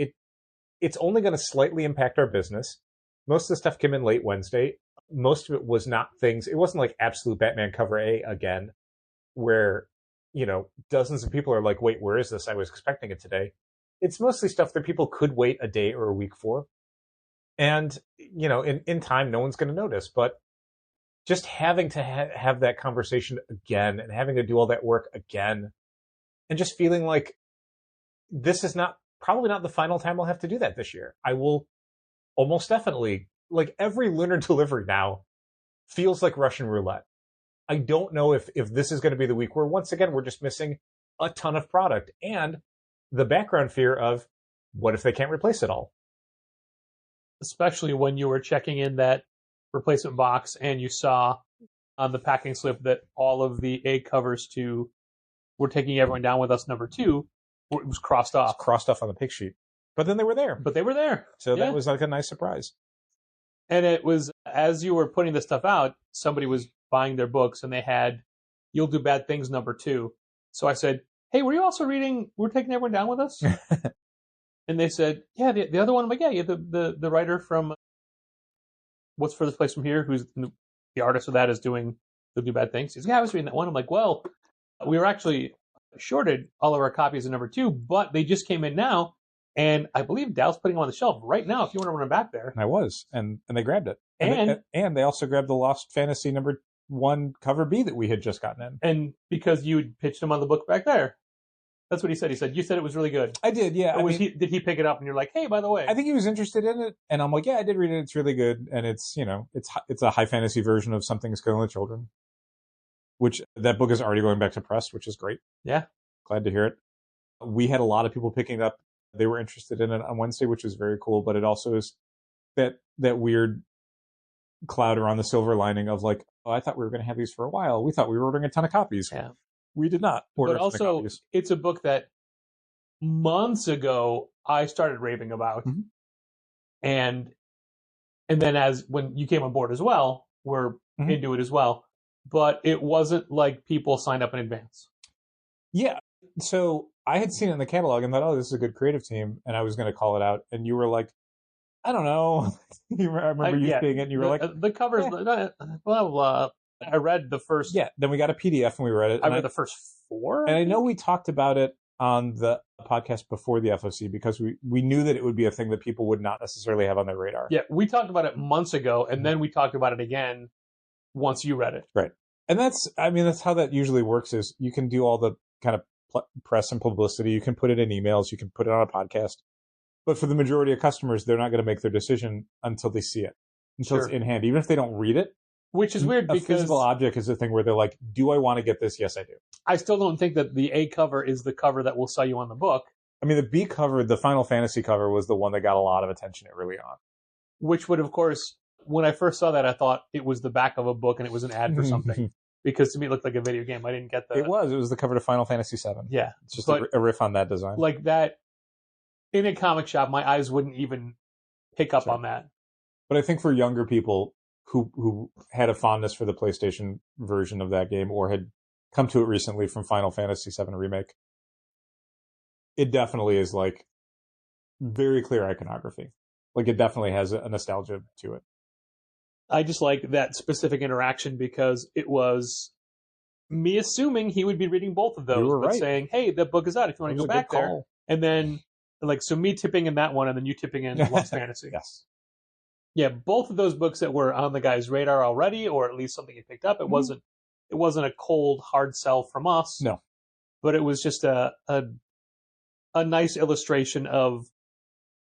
it's only going to slightly impact our business. Most of the stuff came in late Wednesday. Most of it was not things. It wasn't like absolute Batman cover A again, where, dozens of people are like, wait, where is this? I was expecting it today. It's mostly stuff that people could wait a day or a week for. And, in time, no one's going to notice. But just having to have that conversation again and having to do all that work again and just feeling like this is probably not the final time I'll have to do that this year. I will almost definitely like every lunar delivery now feels like Russian roulette. I don't know if this is going to be the week where once again we're just missing a ton of product and the background fear of what if they can't replace it all? Especially when you were checking in that replacement box and you saw on the packing slip that all of the A covers to "We're Taking Everyone Down with Us" #2, it was crossed off. It's crossed off on the pick sheet. But then they were there. But they were there. So Yeah. that was like a nice surprise. And it was, as you were putting this stuff out, somebody was buying their books and they had "You'll Do Bad Things" #2. So I said, hey, were you also reading "We're Taking Everyone Down with Us"? And they said, yeah, the other one. I'm like, yeah, the writer from What's Furthest Place From Here, who's the artist of that, is doing "You'll Do Bad Things." He's, yeah, I was reading that one. I'm like, well, we were actually shorted all of our copies of #2, but they just came in now. And I believe Dow's putting them on the shelf right now if you want to run them back there. I was. And they grabbed it. And they also grabbed the Lost Fantasy #1 cover B that we had just gotten in. And because you pitched him on the book back there. That's what he said. He said, you said it was really good. I did, yeah. Did he pick it up and you're like, hey, by the way? I think he was interested in it. And I'm like, yeah, I did read it. It's really good. And it's, it's a high fantasy version of Something's Killing the Children, which that book is already going back to press, which is great. Yeah. Glad to hear it. We had a lot of people picking it up. They were interested in it on Wednesday, which was very cool. But it also is that weird cloud around the silver lining of like, oh, I thought we were going to have these for a while. We thought we were ordering a ton of copies. Yeah. We did not order But also, copies. it's a book that months ago I started raving about. Mm-hmm. And then when you came on board as well, we're Mm-hmm. into it as well. But it wasn't like people signed up in advance. Yeah. So I had seen it in the catalog and thought, oh, this is a good creative team. And I was going to call it out. And you were like, I don't know. I remember you seeing it and you were like, the covers, blah, blah, blah. I read the first. Yeah. Then we got a PDF and we read it. I read the first 4. And I know we talked about it on the podcast before the FOC because we knew that it would be a thing that people would not necessarily have on their radar. Yeah. We talked about it months ago and then we talked about it again once you read it. Right. And that's how that usually works is you can do all the kind of press and publicity. You can put it in emails. You can put it on a podcast. But for the majority of customers, they're not going to make their decision until they see it, until it's in hand, even if they don't read it. Which is weird because a physical object is the thing where they're like, do I want to get this? Yes, I do. I still don't think that the A cover is the cover that will sell you on the book. I mean, the B cover, the Final Fantasy cover, was the one that got a lot of attention early on. Which would, of course, when I first saw that, I thought it was the back of a book and it was an ad for something. Because to me, it looked like a video game. I didn't get that. It was the cover to Final Fantasy VII. Yeah. It's just a riff on that design. Like that, in a comic shop, my eyes wouldn't even pick up on that. But I think for younger people who had a fondness for the PlayStation version of that game or had come to it recently from Final Fantasy VII Remake, it definitely is like very clear iconography. Like it definitely has a nostalgia to it. I just like that specific interaction because it was me assuming he would be reading both of those, but saying, hey, the book is out if you want to go back there. And then, so me tipping in that one and then you tipping in Lost Fantasy. Yes. Yeah, both of those books that were on the guy's radar already, or at least something he picked up. It wasn't a cold, hard sell from us. No. But it was just a nice illustration of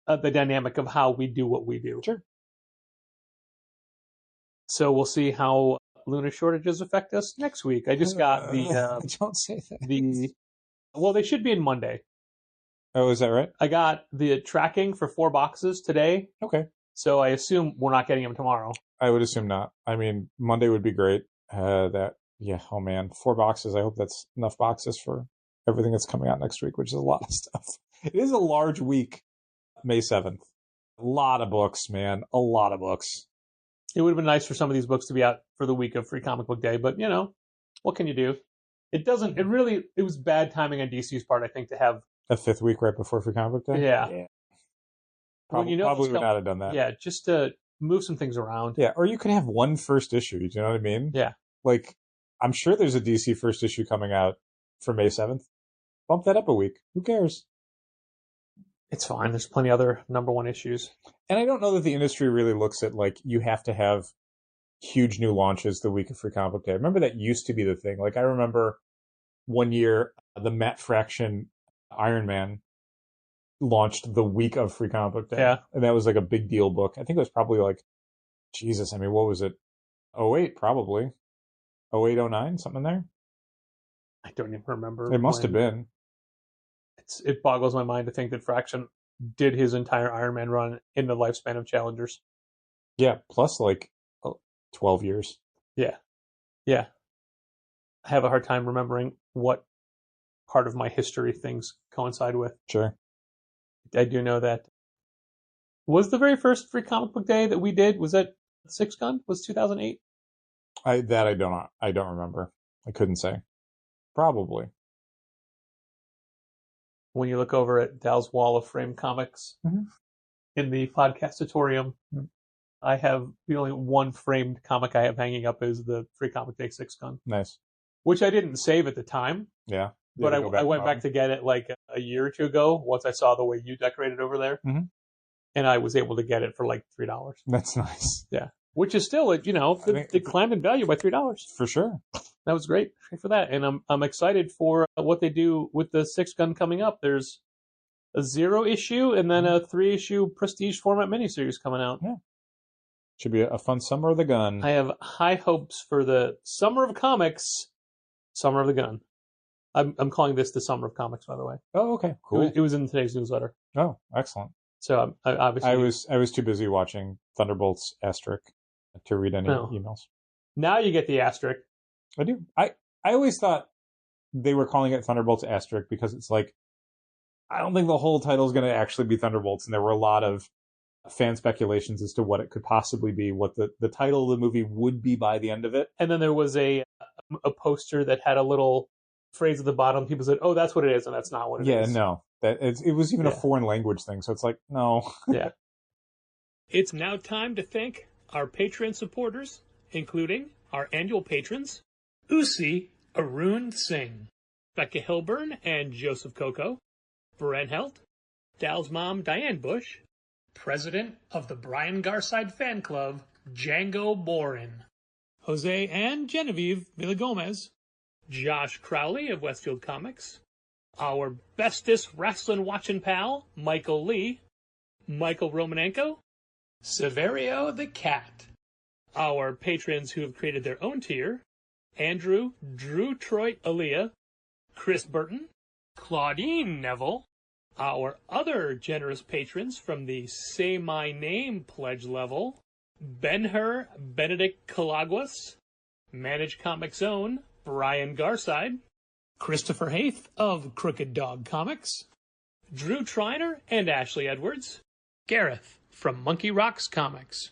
the dynamic of how we do what we do. Sure. So we'll see how lunar shortages affect us next week. I just got the don't say that. Well, they should be in Monday. Oh, is that right? I got the tracking for 4 boxes today. Okay. So I assume we're not getting them tomorrow. I would assume not. I mean, Monday would be great. Oh man, 4 boxes. I hope that's enough boxes for everything that's coming out next week, which is a lot of stuff. It is a large week, May 7th. A lot of books, man. A lot of books. It would have been nice for some of these books to be out for the week of Free Comic Book Day, but what can you do? It was bad timing on DC's part, I think, to have a 5th week right before Free Comic Book Day. Yeah. Probably would not have done that. Yeah, just to move some things around. Yeah, or you could have one first issue. Do you know what I mean? Yeah. Like, I'm sure there's a DC first issue coming out for May 7th. Bump that up a week. Who cares? It's fine. There's plenty of other #1 issues. And I don't know that the industry really looks at, like, you have to have huge new launches the week of Free Comic Book Day. I remember that used to be the thing. Like, I remember one year, the Matt Fraction Iron Man launched the week of Free Comic Book Day. Yeah. And that was like a big deal book. I think it was probably like Jesus, I mean, what was it? 08, probably. 08, 09, something in there? I don't even remember. It must have been. It boggles my mind to think that Fraction did his entire Iron Man run in the lifespan of Challengers. Yeah, plus like 12 years. Yeah. Yeah. I have a hard time remembering what part of my history things coincide with. Sure. I do know that was the very first free comic book day that we did. Was that Six Gun? Was 2008? I don't remember. I couldn't say. Probably. When you look over at Dal's wall of framed comics in the podcastatorium, I have the only one framed comic I have hanging up is the Free Comic Day Six Gun. Nice. Which I didn't save at the time. Yeah. But I went back to get it like a year or two ago once I saw the way you decorated over there. Mm-hmm. And I was able to get it for like $3. That's nice. Yeah. Which is still, it climbed in value by $3. For sure. That was great for that. And I'm excited for what they do with the Six Gun coming up. There's a 0 issue and then a 3-issue prestige format miniseries coming out. Yeah. Should be a fun Summer of the Gun. I have high hopes for the Summer of Comics, Summer of the Gun. I'm calling this the Summer of Comics, by the way. Oh, okay. Cool. It was in today's newsletter. Oh, excellent. So obviously I was too busy watching Thunderbolts asterisk to read any emails. Now you get the asterisk. I do. I always thought they were calling it Thunderbolts asterisk because it's like, I don't think the whole title is going to actually be Thunderbolts, and there were a lot of fan speculations as to what it could possibly be, what the title of the movie would be by the end of it. And then there was a poster that had a little phrase at the bottom. People said, "Oh, that's what it is," and that's not what it is. Yeah, no. It was even a foreign language thing, so it's like, no. Yeah. It's now time to thank our Patreon supporters, including our annual patrons, Usi Arun Singh, Becca Hilburn and Joseph Coco, Bren Helt, Dal's mom Diane Bush, President of the Brian Garside Fan Club, Django Borin, Jose and Genevieve Villagomez, Josh Crowley of Westfield Comics, our bestest wrestling watching pal, Michael Lee, Michael Romanenko, Severio the Cat, our patrons who have created their own tier, Andrew, Drew Troy Aaliyah, Chris Burton, Claudine Neville, our other generous patrons from the Say My Name pledge level, Ben-Hur Benedict Calaguas, Manage Comics Own, Brian Garside, Christopher Haith of Crooked Dog Comics, Drew Triner and Ashley Edwards, Gareth from Monkey Rocks Comics,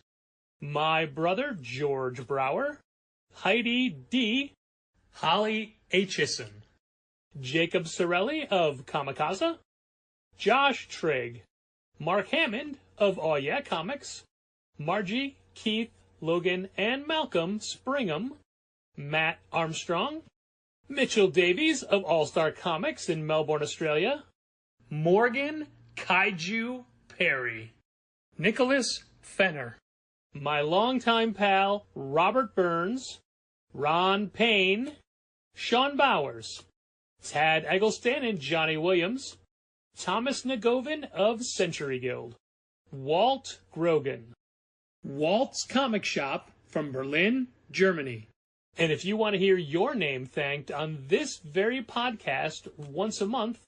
my brother George Brower, Heidi D, Holly Aitchison, Jacob Sorelli of Kamikaze, Josh Trigg, Mark Hammond of Oh Yeah Comics, Margie, Keith, Logan, and Malcolm Springham, Matt Armstrong, Mitchell Davies of All-Star Comics in Melbourne, Australia, Morgan Kaiju Perry, Nicholas Fenner, my longtime pal Robert Burns, Ron Payne, Sean Bowers, Tad Eggleston and Johnny Williams, Thomas Nagovin of Century Guild, Walt Grogan, Walt's Comic Shop from Berlin, Germany. And if you want to hear your name thanked on this very podcast once a month,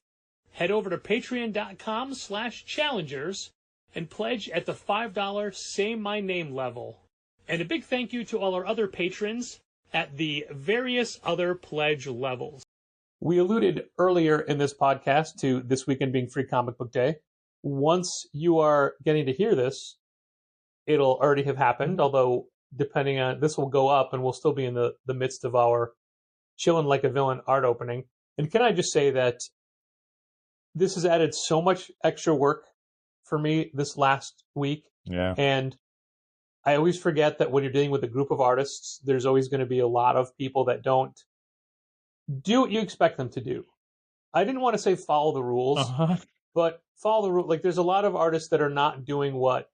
head over to patreon.com/challengers and pledge at the $5 Say My Name level. And a big thank you to all our other patrons at the various other pledge levels. We alluded earlier in this podcast to this weekend being Free Comic Book Day. Once you are getting to hear this, it'll already have happened, although depending on, this will go up and we'll still be in the midst of our Chillin' Like a Villain art opening. And can I just say that this has added so much extra work for me this last week. Yeah. And I always forget that when you're dealing with a group of artists, there's always going to be a lot of people that don't do what you expect them to do. I didn't want to say follow the rules, but follow the rule. Like, there's a lot of artists that are not doing what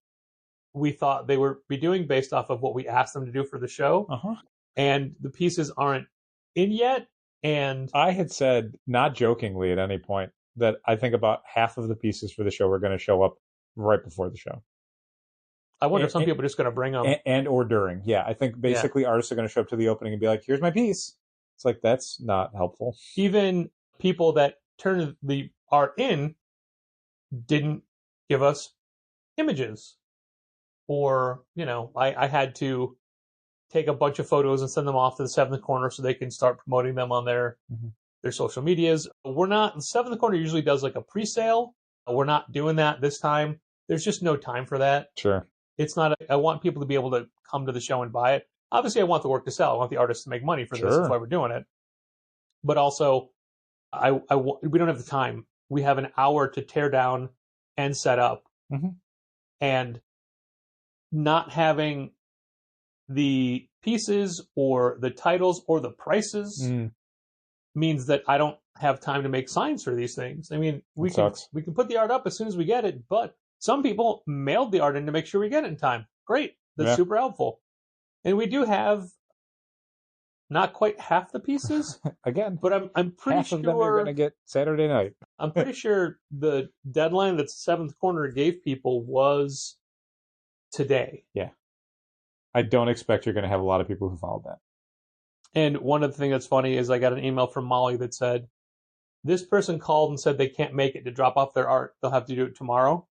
we thought they would be doing based off of what we asked them to do for the show. And the pieces aren't in yet. And I had said, not jokingly at any point, that I think about half of the pieces for the show are going to show up right before the show. I wonder if some people are just going to bring them. And or during. Yeah, I think basically artists are going to show up to the opening and be like, here's my piece. It's like, that's not helpful. Even people that turned the art in didn't give us images. Or, I had to take a bunch of photos and send them off to the Seventh Corner so they can start promoting them on their social medias. The Seventh Corner usually does like a pre-sale. We're not doing that this time. There's just no time for that. Sure. It's not, I want people to be able to come to the show and buy it. Obviously, I want the work to sell. I want the artists to make money for this. That's why we're doing it. But also, we don't have the time. We have an hour to tear down and set up. And not having the pieces or the titles or the prices means that I don't have time to make signs for these things. I mean, we can put the art up as soon as we get it, but some people mailed the art in to make sure we get it in time. Great. That's super helpful. And we do have not quite half the pieces. Again, but I'm pretty half sure of them are going to get Saturday night. I'm pretty sure the deadline that Seventh Corner gave people was today. Yeah. I don't expect you're going to have a lot of people who followed that. And one of the things that's funny is I got an email from Molly that said, this person called and said they can't make it to drop off their art. They'll have to do it tomorrow.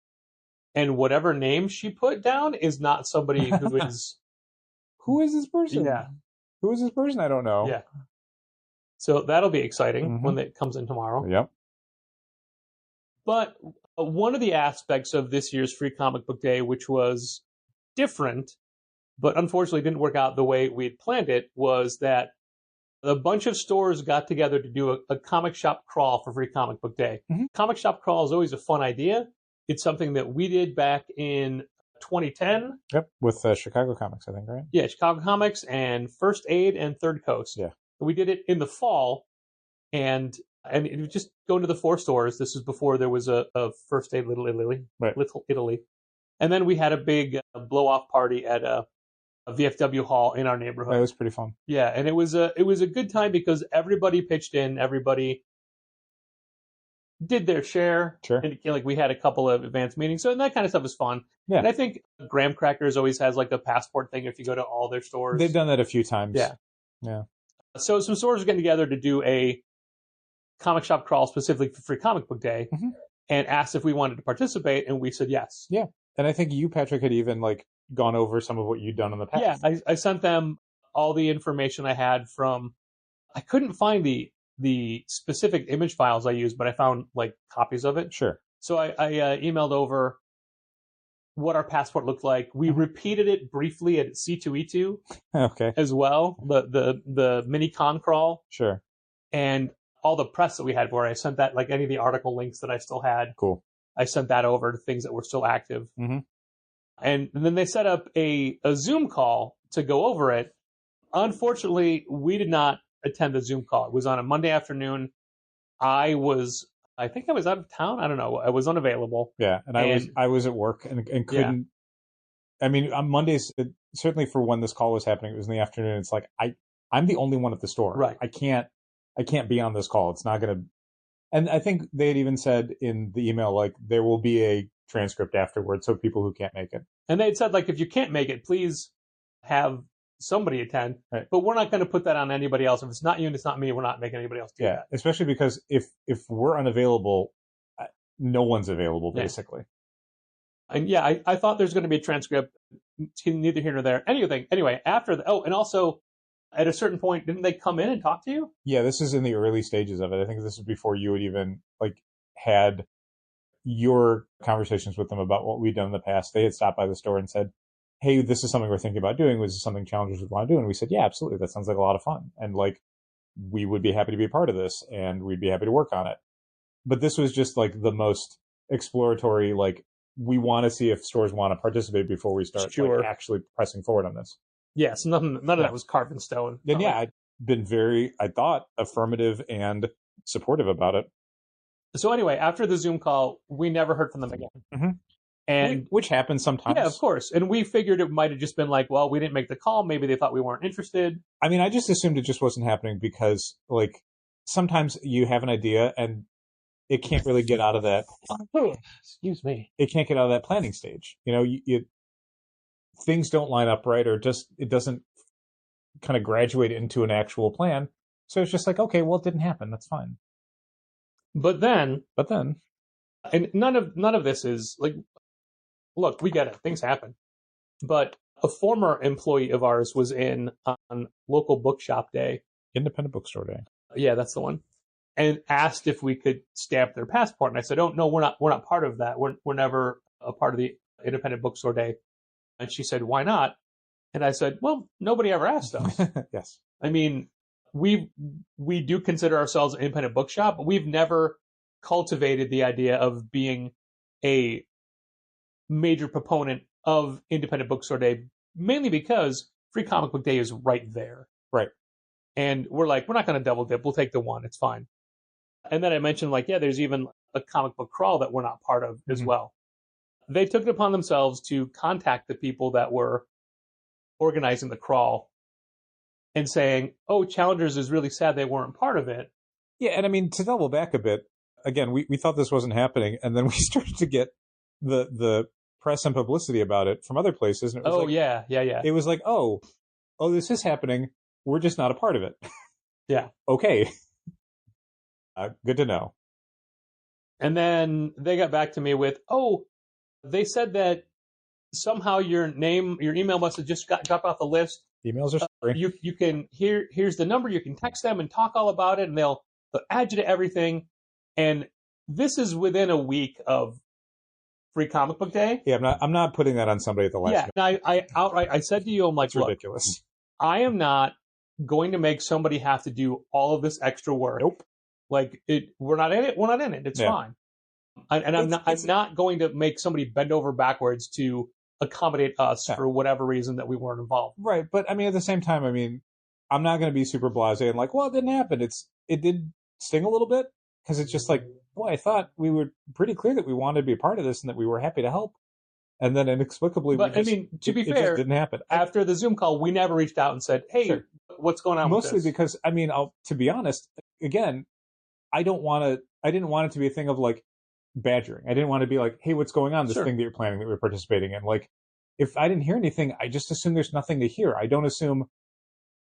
And whatever name she put down is not somebody who is... Who is this person? Yeah. Who is this person? I don't know. Yeah. So that'll be exciting when it comes in tomorrow. Yep. But one of the aspects of this year's Free Comic Book Day, which was different, but unfortunately didn't work out the way we had planned it, was that a bunch of stores got together to do a comic shop crawl for Free Comic Book Day. Comic shop crawl is always a fun idea. It's something that we did back in 2010. Yep, with Chicago Comics, I think, right? Yeah, Chicago Comics and First Aid and Third Coast. Yeah. We did it in the fall, and it was just going to the 4 stores. This was before there was a First Aid Little Italy. Right. Little Italy. And then we had a big blow-off party at a VFW hall in our neighborhood. That was pretty fun. Yeah, and it was a good time because everybody pitched in, everybody did their share. Sure. And like we had a couple of advanced meetings, so that kind of stuff is fun. Yeah. And I think Graham Crackers always has like a passport thing if you go to all their stores. They've done that a few times. Yeah. Yeah. So some stores are getting together to do a comic shop crawl specifically for Free Comic Book Day and asked if we wanted to participate, and we said yes. Yeah. And I think you, Patrick, had even gone over some of what you'd done in the past. Yeah, I sent them all the information I had from. I couldn't find the specific image files I used, but I found copies of it. Sure. So I emailed over what our passport looked like. We repeated it briefly at C2E2 okay. as well, the mini con crawl. Sure. And all the press that we had for it. I sent that, any of the article links that I still had. Cool. I sent that over to things that were still active. And then they set up a Zoom call to go over it. Unfortunately, we did not attend the Zoom call. It was on a Monday afternoon. I think I was out of town. I don't know. I was unavailable. Yeah, and I was at work and couldn't. Yeah. I mean, on Mondays, certainly for when this call was happening, it was in the afternoon. It's like I'm the only one at the store. Right. I can't be on this call. It's not going to. And I think they had even said in the email there will be a transcript afterwards, so people who can't make it. And they had said if you can't make it, please have somebody attend. Right. But we're not going to put that on anybody else. If it's not you and it's not me, we're not making anybody else do that. Yeah, especially because if we're unavailable, no one's available basically. And yeah, I thought there's going to be a transcript. Neither here nor there. Anyway, after and also at a certain point, didn't they come in and talk to you? Yeah, this is in the early stages of it. I think this is before you had even had your conversations with them about what we'd done in the past. They had stopped by the store and said, hey, this is something we're thinking about doing. Was this something challengers would want to do? And we said, yeah, absolutely. That sounds like a lot of fun. And we would be happy to be a part of this and we'd be happy to work on it. But this was just the most exploratory, we want to see if stores want to participate before we start actually pressing forward on this. Yes, none of that was carved in stone. And I'd been very, I thought, affirmative and supportive about it. So anyway, after the Zoom call, we never heard from them again. And which happens sometimes. Yeah, of course. And we figured it might have just been well, we didn't make the call. Maybe they thought we weren't interested. I mean, I just assumed it just wasn't happening because sometimes you have an idea and it can't really get out of that. Excuse me. It can't get out of that planning stage. things don't line up right, or just it doesn't kind of graduate into an actual plan. So it's just like, okay, well, it didn't happen. That's fine. But then, and none of this is like, look, we get it. Things happen. But a former employee of ours was in on local bookshop day. Independent bookstore day. Yeah, that's the one. And asked if we could stamp their passport. And I said, oh, no, we're not part of that. We're never a part of the independent bookstore day. And she said, why not? And I said, well, nobody ever asked us. Yes. I mean, we do consider ourselves an independent bookshop, but we've never cultivated the idea of being a major proponent of independent bookstore day, mainly because Free Comic Book Day is right there. Right. And we're like, we're not going to double dip. We'll take the one. It's fine. And then I mentioned, like, yeah, there's even a comic book crawl that we're not part of as well. They took it upon themselves to contact the people that were organizing the crawl and saying, oh, Challengers is really sad they weren't part of it. Yeah, and I mean, to double back a bit, again, we thought this wasn't happening, and then we started to get the press and publicity about it from other places. And it was yeah. It was like, oh, this is happening. We're just not a part of it. Yeah. Okay. Good to know. And then they got back to me with, they said that somehow your email must have just got dropped off the list. Emails are scary. You can here's the number. You can text them and talk all about it, and they'll add you to everything. And this is within a week of Free Comic Book Day. Yeah, I'm not putting that on somebody at the last minute. And I said to you, I'm like, it's ridiculous. Look, I am not going to make somebody have to do all of this extra work. Nope. Like we're not in it. We're not in it. It's fine. I'm not going to make somebody bend over backwards to accommodate us for whatever reason that we weren't involved. Right. But I mean, at the same time, I mean, I'm not going to be super blasé and like, well, it didn't happen. It did sting a little bit because it's just like, boy, I thought we were pretty clear that we wanted to be a part of this and that we were happy to help. And then inexplicably, to be fair, it just didn't happen. After the Zoom call, we never reached out and said, hey, what's going on Mostly with this? because, I mean, to be honest, again, I didn't want it to be a thing of like badgering. I didn't want to be like, hey, what's going on? This thing that you're planning that we're participating in. Like, if I didn't hear anything, I just assume there's nothing to hear. I don't assume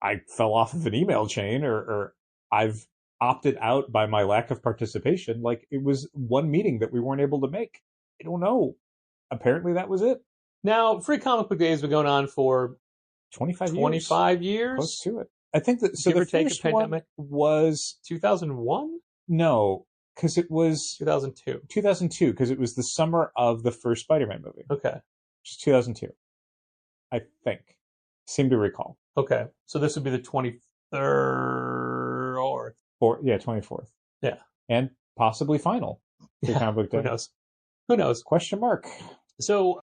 I fell off of an email chain or I've opted out by my lack of participation. Like, it was one meeting that we weren't able to make. I don't know. Apparently that was it. Now, Free Comic Book Day has been going on for 25 years. Close to it. I think that, so the first one was 2001? No, because it was 2002. 2002, because it was the summer of the first Spider-Man movie. Okay. Which is 2002. I think. Seem to recall. Okay. So this would be the 23rd or 24th. Yeah. And possibly final. Comic Book Day. Who knows? Question mark. So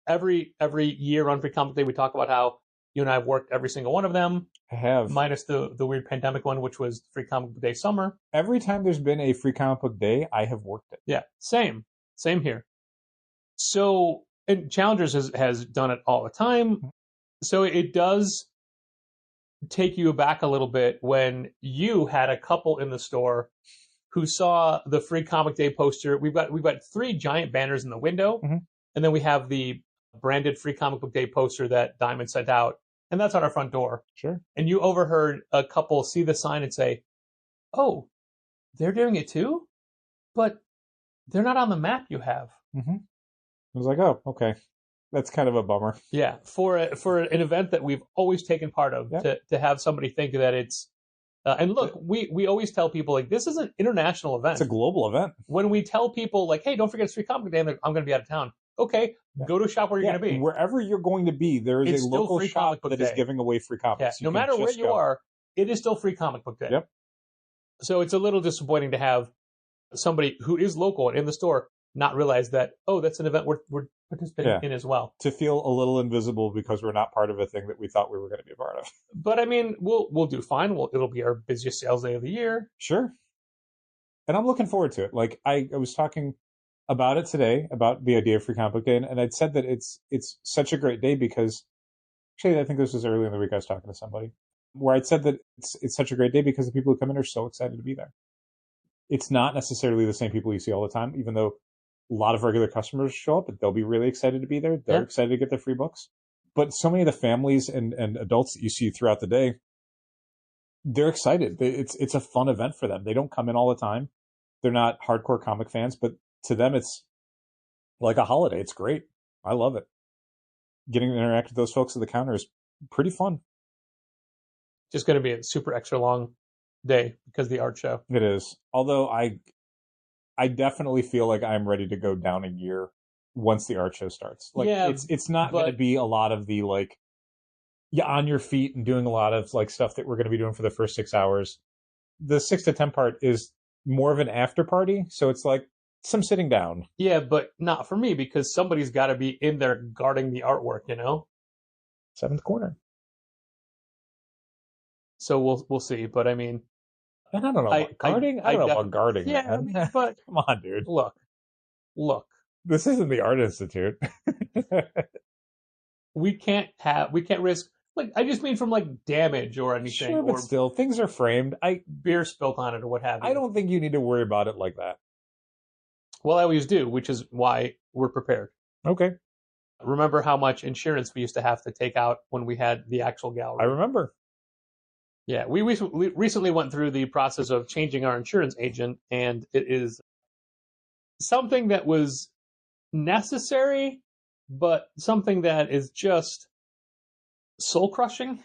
every year on Free Comic Day, we talk about how you and I have worked every single one of them. I have. Minus the weird pandemic one, which was Free Comic Book Day summer. Every time there's been a Free Comic Book Day, I have worked it. Yeah, same here. So, and Challengers has done it all the time. So it does take you back a little bit when you had a couple in the store who saw the Free Comic Day poster. We've got 3 giant banners in the window, and then we have the branded Free Comic Book Day poster that Diamond sent out, and that's on our front door. Sure. And you overheard a couple see the sign and say, "Oh, they're doing it too, but they're not on the map you have." I was like, "Oh, okay, that's kind of a bummer." Yeah, for an event that we've always taken part of, to have somebody think that it's. And look, we always tell people, like, this is an international event. It's a global event. When we tell people, like, hey, don't forget it's Free Comic Day, I'm going to be out of town. Okay, go to a shop where you're going to be. Wherever you're going to be, there is a local shop that is giving away free comics. Yeah, no matter where you are, it is still Free Comic Book Day. Yep. So it's a little disappointing to have somebody who is local and in the store not realize that, oh, that's an event we're participating in as well. To feel a little invisible because we're not part of a thing that we thought we were going to be a part of. But I mean, we'll do fine. It'll be our busiest sales day of the year. Sure. And I'm looking forward to it. Like, I was talking about it today, about the idea of Free Comic Book Day, and I'd said that it's such a great day because, actually, I think this was early in the week I was talking to somebody, where I'd said that it's such a great day because the people who come in are so excited to be there. It's not necessarily the same people you see all the time, even though a lot of regular customers show up, but they'll be really excited to be there. They're excited to get their free books. but so many of the families and adults that you see throughout the day, they're excited. It's a fun event for them. They don't come in all the time. They're not hardcore comic fans, but to them, it's like a holiday. It's great. I love it. Getting to interact with those folks at the counter is pretty fun. Just going to be a super extra long day because of the art show. It is. Although I definitely feel like I'm ready to go down a gear once the art show starts. Like, Yeah, it's not going to be a lot of the like, on your feet and doing a lot of like stuff that we're going to be doing for the first 6 hours. The 6 to 10 part is more of an after party, so it's like some sitting down. Yeah, but not for me because somebody's got to be in there guarding the artwork, you know? Seventh corner. So we'll see. But I mean, And I don't know about guarding. I don't know about guarding. Yeah, man. I mean, but come on, dude. Look. This isn't the Art Institute. we can't risk, like, I just mean from like damage or anything, Sure, but or still, things are framed. beer spilt on it or what have you. I don't think you need to worry about it like that. Well, I always do, which is why we're prepared. Okay, Remember how much insurance we used to have to take out when we had the actual gallery? I remember. Yeah, we recently went through the process of changing our insurance agent, and it is something that was necessary, but something that is just soul-crushing.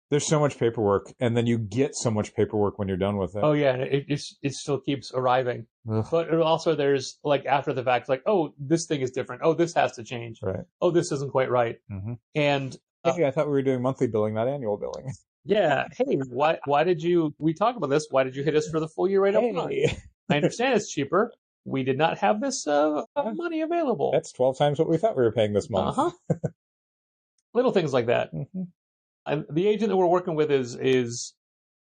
There's so much paperwork, and then you get so much paperwork when you're done with it. Oh yeah, and it still keeps arriving. Ugh. But it also, there's like after the fact, like, oh, this thing is different. Oh, this has to change. Right. Oh, this isn't quite right. Mm-hmm. And Hey, I thought we were doing monthly billing, not annual billing. yeah, hey, why did you? We talked about this. Why did you hit us for the full year rate up front? Hey. I understand it's cheaper. We did not have this money available. That's 12 times what we thought we were paying this month. Uh-huh. Little things like that. Mm-hmm. And the agent that we're working with is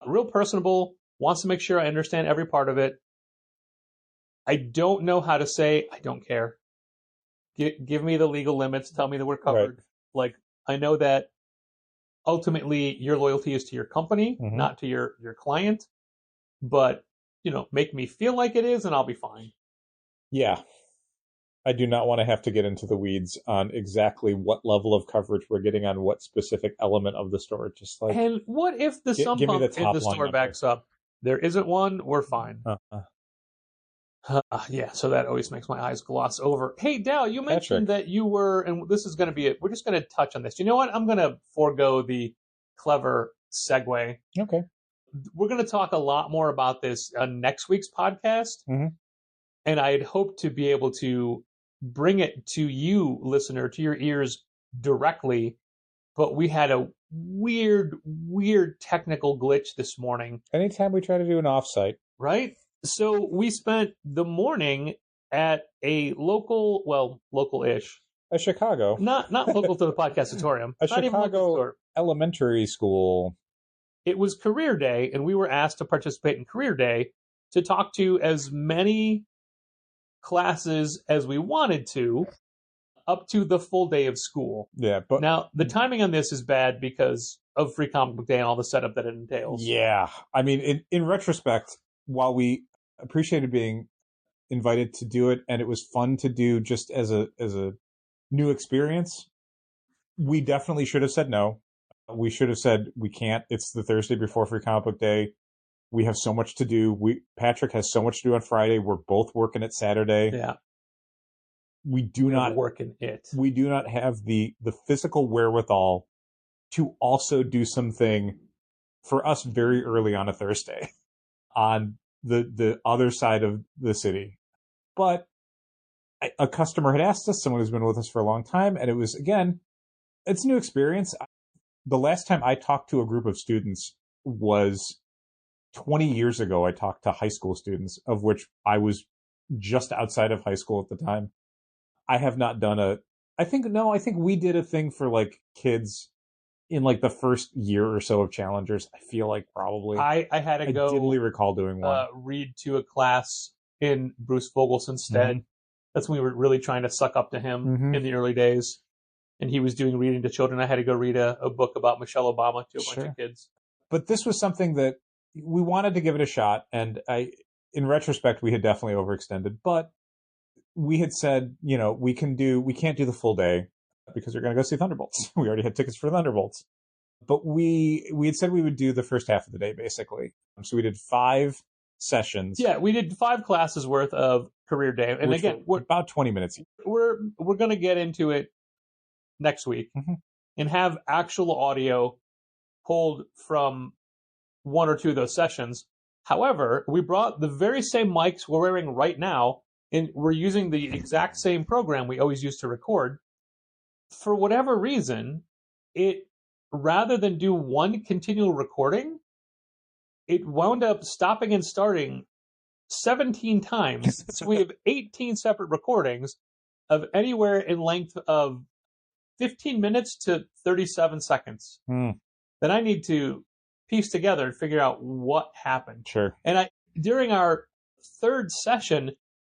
real personable, wants to make sure I understand every part of it. I don't know how to say, I don't care. Give me the legal limits. Tell me that we're covered. Right. Like, I know that ultimately your loyalty is to your company, Mhm. not to your client. But, make me feel like it is and I'll be fine. Yeah. I do not want to have to get into the weeds on exactly what level of coverage we're getting on what specific element of the store. Just like, And what if the sump give me pump the in top the line store number. backs up? There isn't one, we're fine. uh-uh. Yeah, so that always makes my eyes gloss over. Hey, Dal, you mentioned Patrick. that you were, and this is going to be it. We're just going to touch on this. You know what? I'm going to forego the clever segue. Okay. We're going to talk a lot more about this on next week's podcast. Mhm. And I'd hope to be able to bring it to you, listener, to your ears directly. But we had a weird technical glitch this morning. Anytime we try to do an offsite. Right? So we spent the morning at a local-ish. A Chicago. Not local to the podcastatorium. A Not even local Chicago store. elementary school. It was career day, and we were asked to participate in career day to talk to as many classes as we wanted to, up to the full day of school. Yeah, but Now, the timing on this is bad because of Free Comic Book Day and all the setup that it entails. yeah, I mean, in retrospect, while we appreciated being invited to do it, and it was fun to do just as a new experience, we definitely should have said no. We should have said we can't. It's the Thursday before Free Comic Book Day. We have so much to do. Patrick has so much to do on Friday. We're both working at Saturday. Yeah. We do not working it. We do not have the physical wherewithal to also do something for us very early on a Thursday on the other side of the city. But a customer had asked us, someone who's been with us for a long time, and it was, again, it's a new experience. The last time I talked to a group of students was 20 years ago. I talked to high school students, of which I was just outside of high school at the time. I have not done I think we did a thing for like kids in like the first year or so of Challengers. I feel like probably. I had to go dimly recall doing one. read to a class in Bruce Fogelson's stead. Mhm. That's when we were really trying to suck up to him Mhm. in the early days. And he was doing reading to children. I had to go read a book about Michelle Obama to a bunch Sure. of kids. But this was something that we wanted to give it a shot. And in retrospect, we had definitely overextended, but we had said, we can't do the full day. because we're going to go see Thunderbolts. We already had tickets for Thunderbolts. But we had said we would do the first half of the day, basically. So we did 5 sessions. Yeah, we did 5 classes worth of career day. And again, we're about 20 minutes. We're going to get into it next week and have actual audio pulled from 1 or 2 of those sessions. However, we brought the very same mics we're wearing right now, and we're using the exact same program we always use to record. For whatever reason, rather than do one continual recording, it wound up stopping and starting 17 times. So we have 18 separate recordings of anywhere in length of 15 minutes to 37 seconds that I need to piece together and figure out what happened. Sure. And during our 3rd session,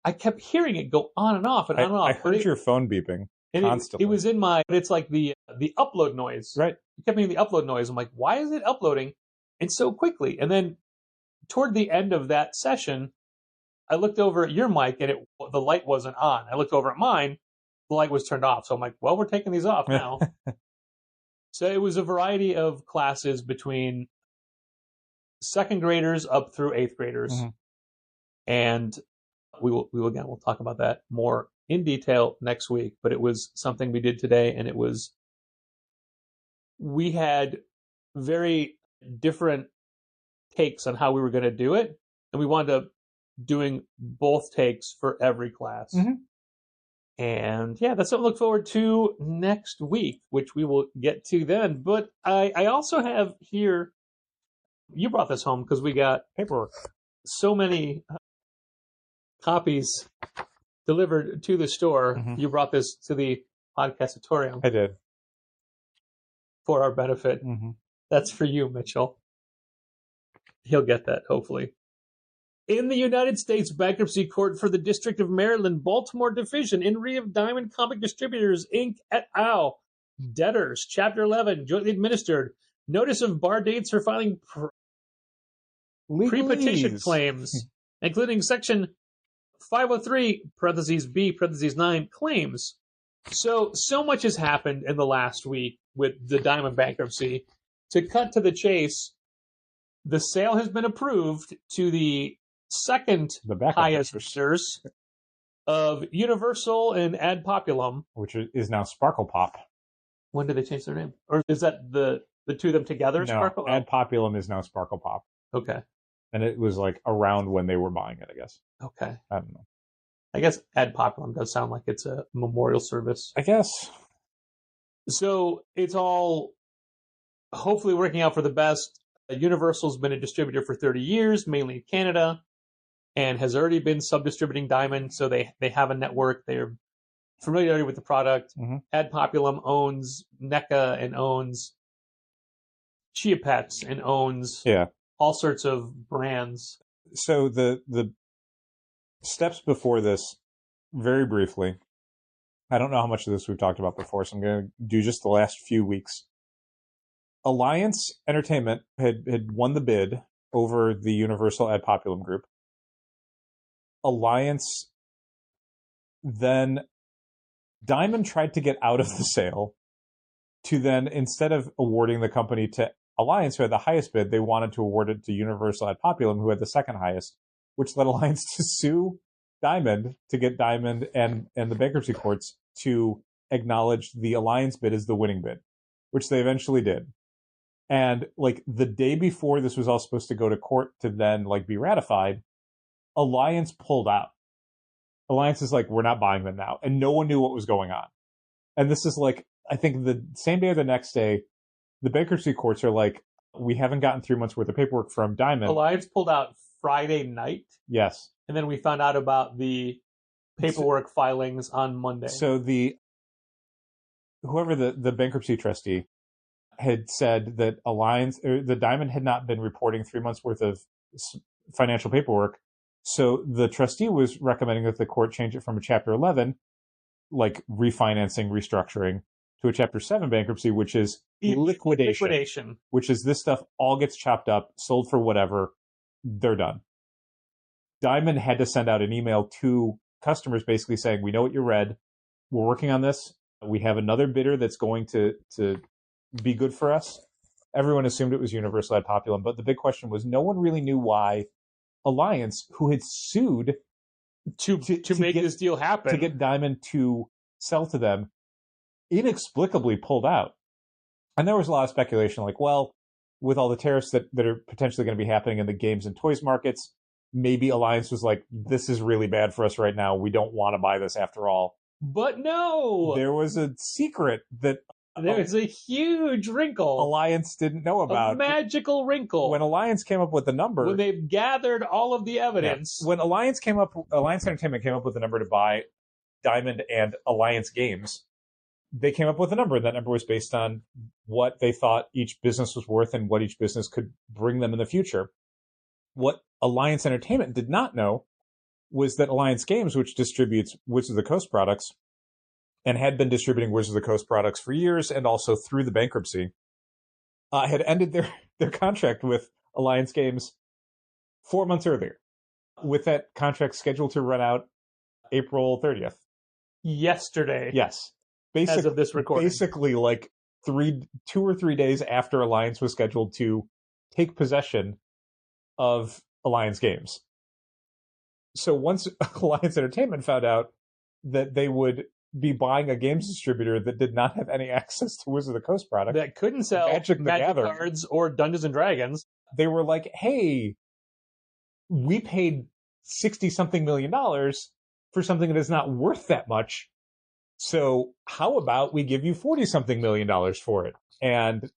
I kept hearing it go on and off and on and off. I heard your phone beeping constantly. It was in it's like the upload noise. Right. It kept hearing the upload noise. I'm like, why is it uploading and so quickly? And then toward the end of that session, I looked over at your mic and the light wasn't on. I looked over at mine, the light was turned off. So I'm like, well, we're taking these off now. So it was a variety of classes between 2nd graders up through 8th graders. And we'll talk about that more in detail next week, but it was something we did today, and we had very different takes on how we were going to do it, and we wound up doing both takes for every class. And yeah, that's something to look forward to next week, which we will get to then. But I also have here, you brought this home because we got paperwork. So many copies delivered to the store. You brought this to the podcastatorium. I did. For our benefit. That's for you, Mitchell. He'll get that, hopefully. In the United States Bankruptcy Court for the District of Maryland, Baltimore Division, in re of Diamond Comic Distributors, Inc. et al., debtors, Chapter 11, jointly administered, notice of bar dates for filing pre-petition claims, including Section 503, parentheses B, parentheses 9, claims. So much has happened in the last week with the Diamond bankruptcy. To cut to the chase, the sale has been approved to the second highest bidders of Universal and Ad Populum, which is now Sparkle Pop. When did they change their name? Or is that the two of them together? No, Sparkle? Ad Populum is now Sparkle Pop. Okay. And it was like around when they were buying it, I guess. Okay. I don't know. I guess Ad Populum does sound like it's a memorial service. I guess. So it's all hopefully working out for the best. Universal's been a distributor for 30 years, mainly in Canada, and has already been sub-distributing Diamond, so they have a network. They're familiar with the product. Ad Populum owns NECA and owns Chia Pets and owns all sorts of brands. So the steps before this, very briefly, I don't know how much of this we've talked about before, so I'm going to do just the last few weeks. Alliance Entertainment had won the bid over the Universal Ad Populum group. Alliance, then Diamond tried to get out of the sale to then, instead of awarding the company to Alliance, who had the highest bid, they wanted to award it to Universal Ad Populum, who had the second highest, which led Alliance to sue Diamond to get Diamond and the bankruptcy courts to acknowledge the Alliance bid as the winning bid, which they eventually did. And like the day before this was all supposed to go to court to then like be ratified, Alliance pulled out. Alliance is like, we're not buying them now. And no one knew what was going on. And this is like, I think the same day or the next day, the bankruptcy courts are like, we haven't gotten 3 months worth of paperwork from Diamond. Alliance pulled out Friday night. Yes. And then we found out about the paperwork filings on Monday. So whoever the bankruptcy trustee had said that the Diamond had not been reporting 3 months worth of financial paperwork. So the trustee was recommending that the court change it from a Chapter 11, like refinancing, restructuring, to a Chapter 7 bankruptcy, which is liquidation. Which is this stuff all gets chopped up, sold for whatever, they're done. Diamond had to send out an email to customers basically saying, we know what you read, we're working on this, We have another bidder that's going to be good for us. Everyone assumed it was Universal ad populum, but the big question was no one really knew why Alliance, who had sued to make this deal happen, to get Diamond to sell to them, inexplicably pulled out. And there was a lot of speculation like, well, with all the tariffs that are potentially going to be happening in the games and toys markets, maybe Alliance was like, this is really bad for us right now. We don't want to buy this after all. But no! There was a secret that there was a huge wrinkle. Alliance didn't know about. A magical wrinkle. When Alliance came up with the number. When they've gathered all of the evidence. Yeah. When Alliance Entertainment came up with the number to buy Diamond and Alliance Games, they came up with a number. That number was based on what they thought each business was worth and what each business could bring them in the future. What Alliance Entertainment did not know was that Alliance Games, which distributes Wizards of the Coast products, and had been distributing Wizards of the Coast products for years and also through the bankruptcy, had ended their contract with Alliance Games 4 months earlier, with that contract scheduled to run out April 30th. Yesterday. Yes. As of this recording. Basically, like 2 or 3 days after Alliance was scheduled to take possession of Alliance Games. So once Alliance Entertainment found out that they would be buying a games distributor that did not have any access to Wizards of the Coast product, that couldn't sell Magic cards or Dungeons and Dragons, they were like, hey, we paid $60-something million for something that is not worth that much. So how about we give you $40-something million for it? And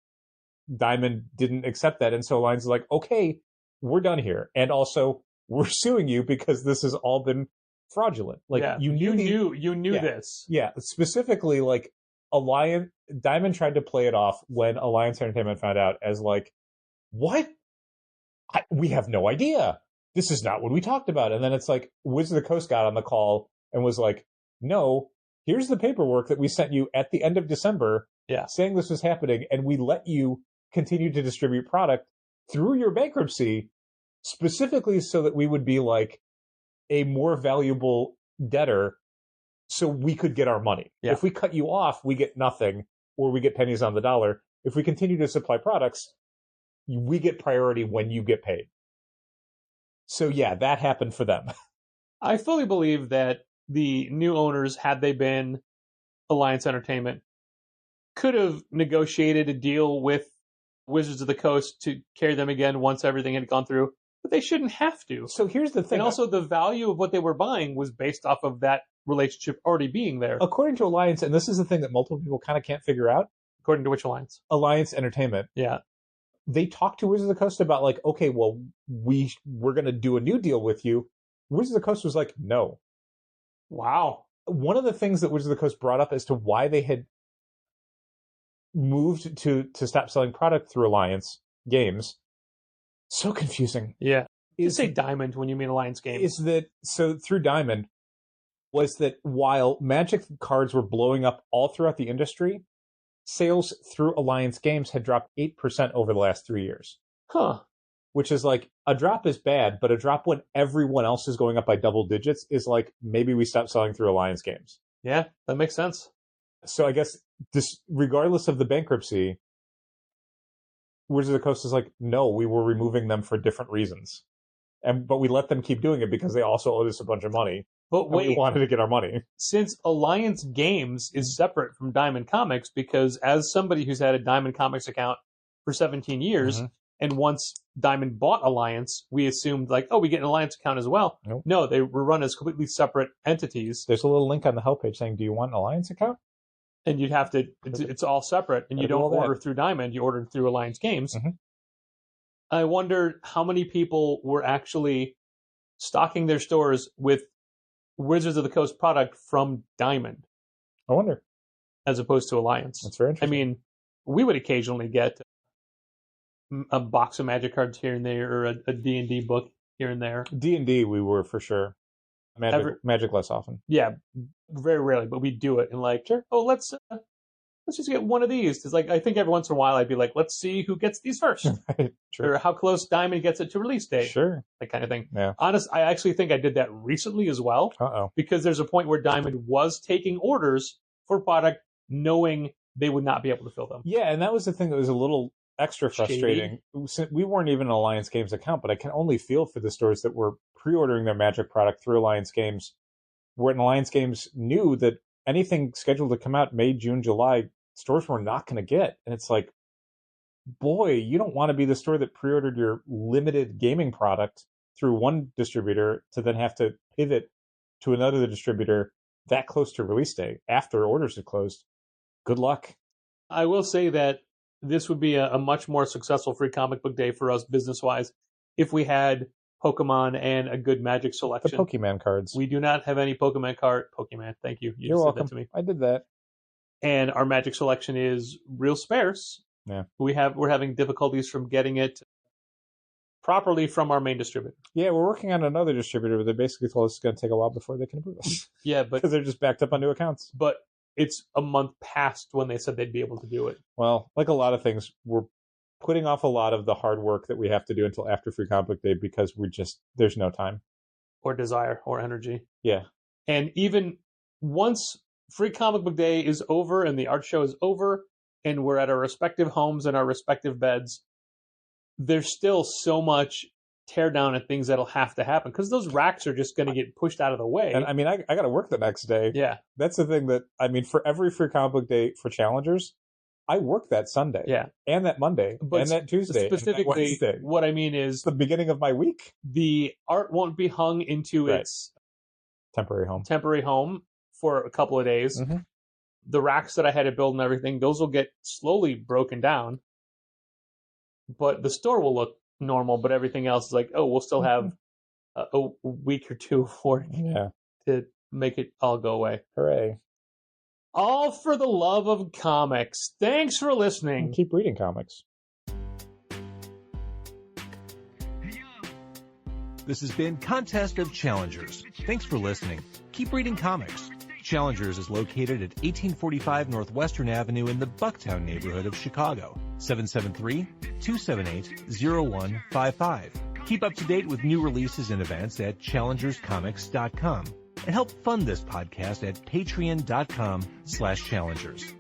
Diamond didn't accept that. And so Alliance is like, okay, we're done here. And also, we're suing you because this has all been fraudulent. Like, yeah, you knew this. Yeah, specifically, like, Diamond tried to play it off when Alliance Entertainment found out as like, what? We have no idea. This is not what we talked about. And then it's like, Wizards of the Coast got on the call and was like, no, here's the paperwork that we sent you at the end of December saying this was happening, and we let you continue to distribute product through your bankruptcy specifically so that we would be like a more valuable debtor so we could get our money. Yeah. If we cut you off, we get nothing, or we get pennies on the dollar. If we continue to supply products, we get priority when you get paid. So yeah, that happened for them. I fully believe that the new owners, had they been Alliance Entertainment, could have negotiated a deal with Wizards of the Coast to carry them again once everything had gone through, but they shouldn't have to. So here's the thing. And also the value of what they were buying was based off of that relationship already being there. According to Alliance, and this is the thing that multiple people kind of can't figure out. According to which Alliance? Alliance Entertainment. Yeah. They talked to Wizards of the Coast about like, okay, well, we're going to do a new deal with you. Wizards of the Coast was like, no. Wow. One of the things that Wizards of the Coast brought up as to why they had moved to stop selling product through Alliance Games, so confusing. Yeah. You say Diamond when you mean Alliance Games. Is that, so through Diamond, was that while Magic cards were blowing up all throughout the industry, sales through Alliance Games had dropped 8% over the last 3 years. Huh. Which is like, a drop is bad, but a drop when everyone else is going up by double digits is like, maybe we stop selling through Alliance Games. Yeah, that makes sense. So I guess, regardless of the bankruptcy, Wizards of the Coast is like, no, we were removing them for different reasons. But we let them keep doing it because they also owed us a bunch of money. But wait, we wanted to get our money. Since Alliance Games is separate from Diamond Comics, because as somebody who's had a Diamond Comics account for 17 years, and once Diamond bought Alliance, we assumed like, oh, we get an Alliance account as well. Nope. No, they were run as completely separate entities. There's a little link on the help page saying, do you want an Alliance account? And you'd have to, it's all separate, and you don't order through Diamond, you order through Alliance Games. I wonder how many people were actually stocking their stores with Wizards of the Coast product from Diamond. I wonder. As opposed to Alliance. That's very interesting. I mean, we would occasionally get a box of Magic cards here and there, or a D&D book here and there. D&D we were for sure. Magic less often. Yeah, very rarely, but we do it. And like, sure, oh, let's just get one of these. Because like, I think every once in a while I'd be like, let's see who gets these first. Right, sure. Or how close Diamond gets it to release date. Sure. That kind of thing. Yeah. I actually think I did that recently as well. Uh-oh. Because there's a point where Diamond was taking orders for product knowing they would not be able to fill them. Yeah, and that was the thing that was a little extra frustrating. We weren't even an Alliance Games account, but I can only feel for the stores that were pre-ordering their Magic product through Alliance Games, where Alliance Games knew that anything scheduled to come out May, June, July, stores were not going to get. And it's like, boy, you don't want to be the store that pre-ordered your limited gaming product through one distributor to then have to pivot to another distributor that close to release day after orders had closed. Good luck. I will say that this would be a much more successful Free Comic Book Day for us business-wise if we had Pokemon and a good Magic selection. The Pokemon cards. We do not have any Pokemon. Thank you. You're just welcome. said that to me. I did that. And our Magic selection is real sparse. Yeah. We're having difficulties from getting it properly from our main distributor. Yeah, we're working on another distributor, but they basically told us it's going to take a while before they can approve us. Yeah, but because they're just backed up on new accounts. But it's a month past when they said they'd be able to do it. Well, like a lot of things, we're putting off a lot of the hard work that we have to do until after Free Comic Book Day because there's no time. Or desire or energy. Yeah. And even once Free Comic Book Day is over and the art show is over and we're at our respective homes and our respective beds, there's still so much tear down and things that'll have to happen because those racks are just going to get pushed out of the way. And I mean, I got to work the next day. Yeah. That's the thing that, I mean, for every Free Comic Book Day for Challengers, I work that Sunday. Yeah. And that Monday. But and that Tuesday. Specifically, and that Wednesday. What I mean is it's the beginning of my week. The art won't be hung into its temporary home for a couple of days. Mm-hmm. The racks that I had to build and everything, those will get slowly broken down. But the store will look normal, but everything else is like, we'll still have a week or two of work to make it all go away. Hooray. All for the love of comics. Thanks for listening. And keep reading comics. This has been Contest of Challengers. Thanks for listening. Keep reading comics. Challengers is located at 1845 Northwestern Avenue in the Bucktown neighborhood of Chicago. 773-278-0155. Keep up to date with new releases and events at challengerscomics.com. And help fund this podcast at patreon.com/challengers.